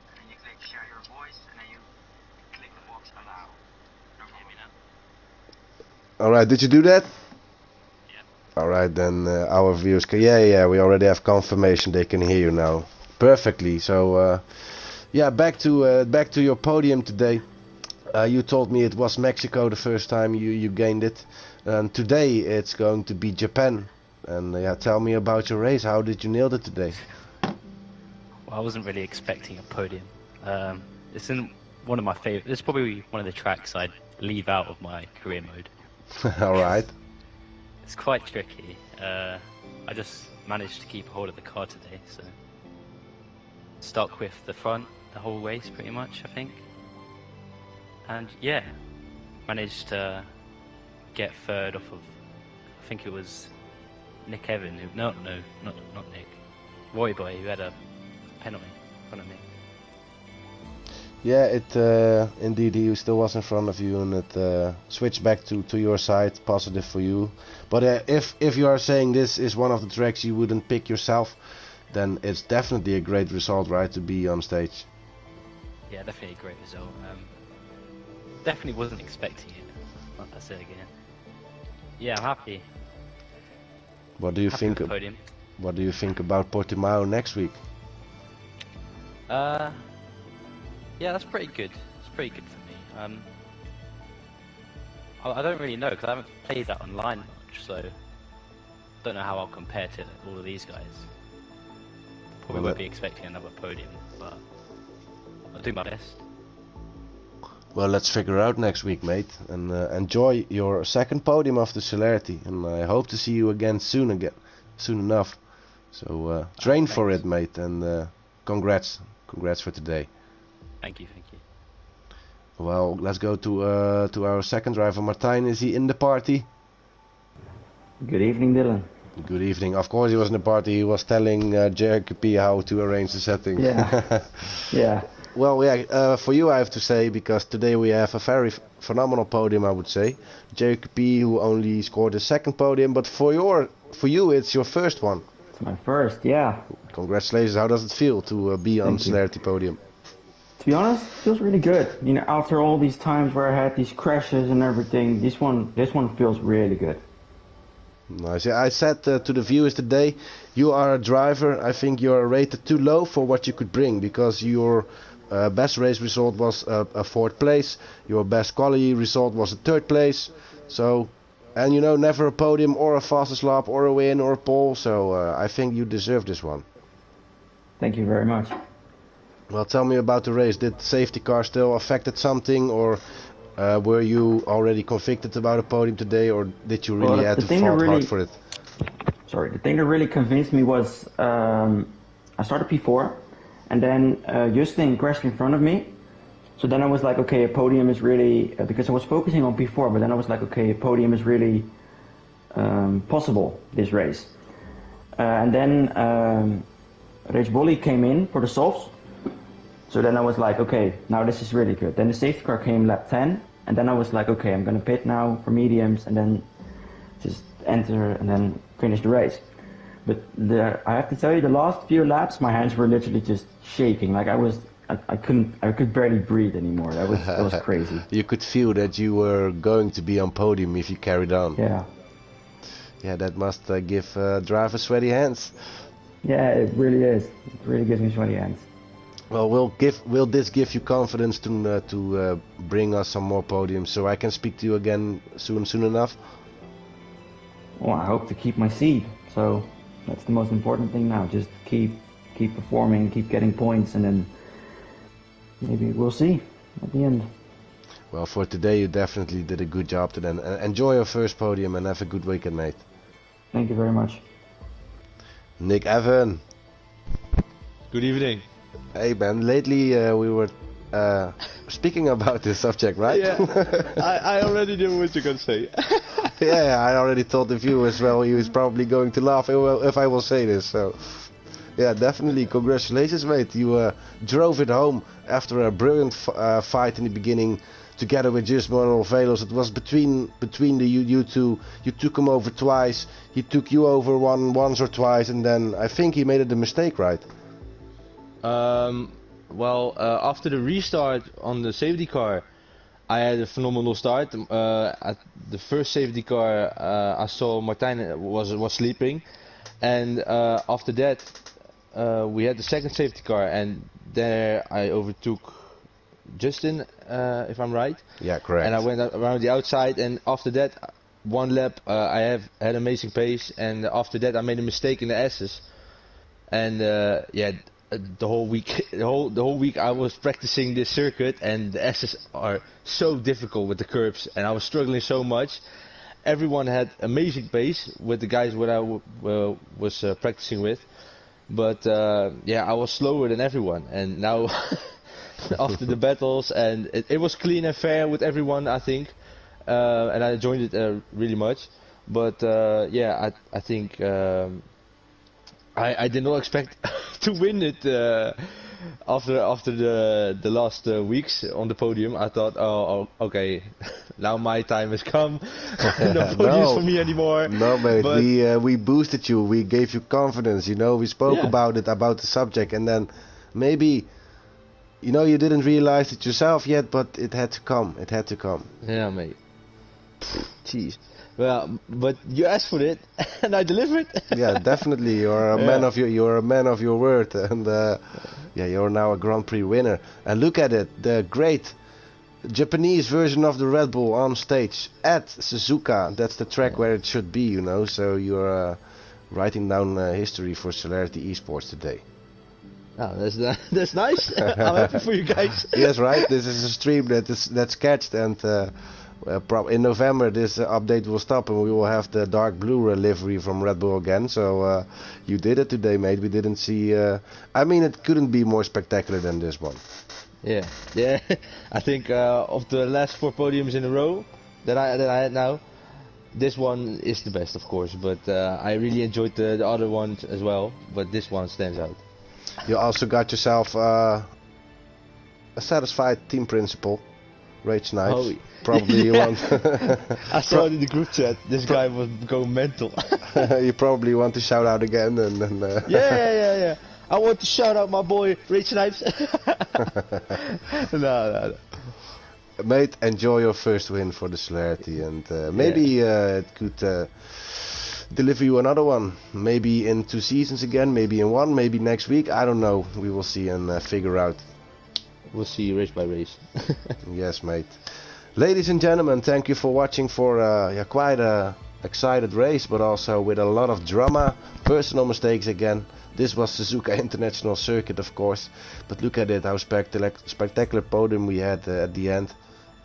and then you click share your voice, and then you click the box allow. Don't hear me now. Alright, did you do that? Yeah. Alright, then our viewers can... Yeah, we already have confirmation they can hear you now. Perfectly. So, yeah, back to your podium today. You told me it was Mexico the first time you gained it. And today it's going to be Japan. And yeah, tell me about your race. How did you nail it today? Well, I wasn't really expecting a podium. It's in one of my favorite. It's probably one of the tracks I'd leave out of my career mode. Alright. It's quite tricky. I just managed to keep a hold of the car today, so stuck with the front the whole race pretty much, I think. And yeah, managed to get 3rd off of, I think it was Nick Evan, not Nick, Roy Boy, who had a penalty in front of me. Yeah, indeed he still was in front of you, and it switched back to your side, positive for you. But if you are saying this is one of the tracks you wouldn't pick yourself, then it's definitely a great result, right, to be on stage. Yeah, definitely a great result. Definitely wasn't expecting it, like I said again. Yeah, I'm happy. What do you think? What do you think about Portimao next week? Yeah, that's pretty good. It's pretty good for me. I don't really know because I haven't played that online much, so don't know how I'll compare to all of these guys. Probably won't be expecting another podium, but I'll do my best. Well, let's figure out next week, mate, and enjoy your 2nd podium of the Celerity, and I hope to see you again soon enough. So train for it, mate, and congrats for today. Thank you, thank you. Well, let's go to our second driver, Martijn. Is he in the party? Good evening, Dylan. Good evening. Of course he was in the party. He was telling JKP how to arrange the setting. Yeah. Yeah. Well, yeah, for you I have to say, because today we have a very phenomenal podium, I would say. JKP, who only scored the second podium, but for you it's your first one. It's my first, yeah. Congratulations. How does it feel to be on Celerity podium? To be honest, it feels really good. You know, after all these times where I had these crashes and everything, this one feels really good. Nice. Yeah, I said to the viewers today, you are a driver. I think you are rated too low for what you could bring, because your best race result was a fourth place. Your best quality result was a third place. So, and you know, never a podium or a fastest lap or a win or a pole. So I think you deserve this one. Thank you very much. Well, tell me about the race. Did the safety car still affected something, or were you already convicted about a podium today, or did you really have to fight hard for it? Sorry, the thing that really convinced me was I started P4, and then Justin crashed in front of me. So then I was like, okay, a podium is really, because I was focusing on P4, but then I was like, okay, a podium is really possible this race. And then Rage Bolly came in for the softs. So then I was like, okay, now this is really good. Then the safety car came lap 10, and then I was like, okay, I'm gonna pit now for mediums, and then just enter and then finish the race. But I have to tell you, the last few laps, my hands were literally just shaking. Like I could barely breathe anymore. That was crazy. You could feel that you were going to be on podium if you carried on. Yeah. Yeah, that must give drivers sweaty hands. Yeah, it really is. It really gives me sweaty hands. Well, will this give you confidence to bring us some more podiums, so I can speak to you again soon enough? Well, I hope to keep my seed. So that's the most important thing now. Just keep performing, keep getting points, and then maybe we'll see at the end. Well, for today you definitely did a good job. Then enjoy your first podium and have a good weekend, mate. Thank you very much. Nick Evan. Good evening. Hey man, lately we were speaking about this subject, right? Yeah, I already knew what you're gonna say. Yeah, I already told the viewers, well, he was probably going to laugh if I will say this, so... Yeah, definitely, congratulations, mate. You drove it home after a brilliant fight in the beginning, together with Gismo Velos. It was between you two. You took him over twice, he took you over once or twice, and then I think he made it a mistake, right? Well, after the restart on the safety car, I had a phenomenal start. At the first safety car, I saw Martijn was sleeping, and after that, we had the second safety car, and there I overtook Justin, if I'm right. Yeah, correct. And I went around the outside, and after that, one lap, I had amazing pace, and after that, I made a mistake in the S's, and yeah. The whole week I was practicing this circuit, and the S's are so difficult with the curbs, and I was struggling so much. Everyone had amazing pace with the guys what I was practicing with, but yeah, I was slower than everyone. And now after the battles, and it was clean and fair with everyone, I think, and I enjoyed it really much. But yeah, I think I did not expect to win it after the last weeks on the podium. I thought, oh okay, now my time has come. No podiums for me anymore. No, mate. But we boosted you. We gave you confidence. You know, we spoke about the subject, and then maybe, you know, you didn't realize it yourself yet, but it had to come. It had to come. Yeah, mate. Jeez. Well, but you asked for it, and I delivered. Yeah, definitely. You're a man of your word, and yeah, you're now a Grand Prix winner. And look at it, the great Japanese version of the Red Bull on stage at Suzuka. That's the track where it should be, you know. So you're writing down history for Celerity eSports today. Oh, that's nice. I'm happy for you guys. Yes, right. This is a stream that's catched, and In November this update will stop and we will have the dark blue livery from Red Bull again. So you did it today, mate. We didn't see. I mean, it couldn't be more spectacular than this one. Yeah, yeah. I think of the last 4 podiums in a row that I had now, this one is the best, of course. But I really enjoyed the other ones as well. But this one stands out. You also got yourself a satisfied team principal, Rage Knives. Oh, probably you want. I saw it in the group chat. This guy was going mental. You probably want to shout out again and then. Yeah. I want to shout out my boy Rage Knives. No. Mate, enjoy your first win for the Celerity, and maybe it could deliver you another one. Maybe in 2 seasons again, maybe in 1, maybe next week. I don't know. We will see and figure out. We'll see race by race. Yes, mate. Ladies and gentlemen, thank you for watching for quite a excited race, but also with a lot of drama, personal mistakes again. This was Suzuka International Circuit, of course, but look at it, how spectacular podium we had at the end.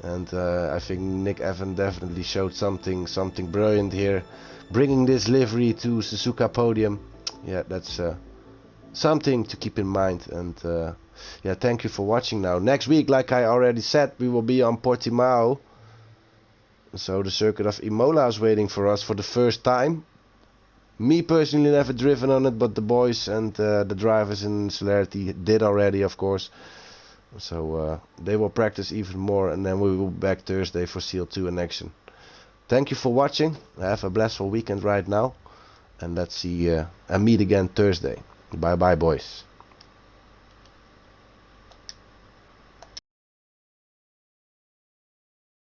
And I think Nick Evan definitely showed something brilliant here, bringing this livery to Suzuka podium. Yeah, that's something to keep in mind. And yeah, thank you for watching. Now next week, like I already said, we will be on Portimao, so the circuit of Imola is waiting for us for the first time. Me personally never driven on it, but the boys and the drivers in Celerity did already, of course. So they will practice even more, and then we will be back Thursday for CL2 in action. Thank you for watching. Have a blissful weekend right now, and let's see and meet again Thursday. Bye bye, boys.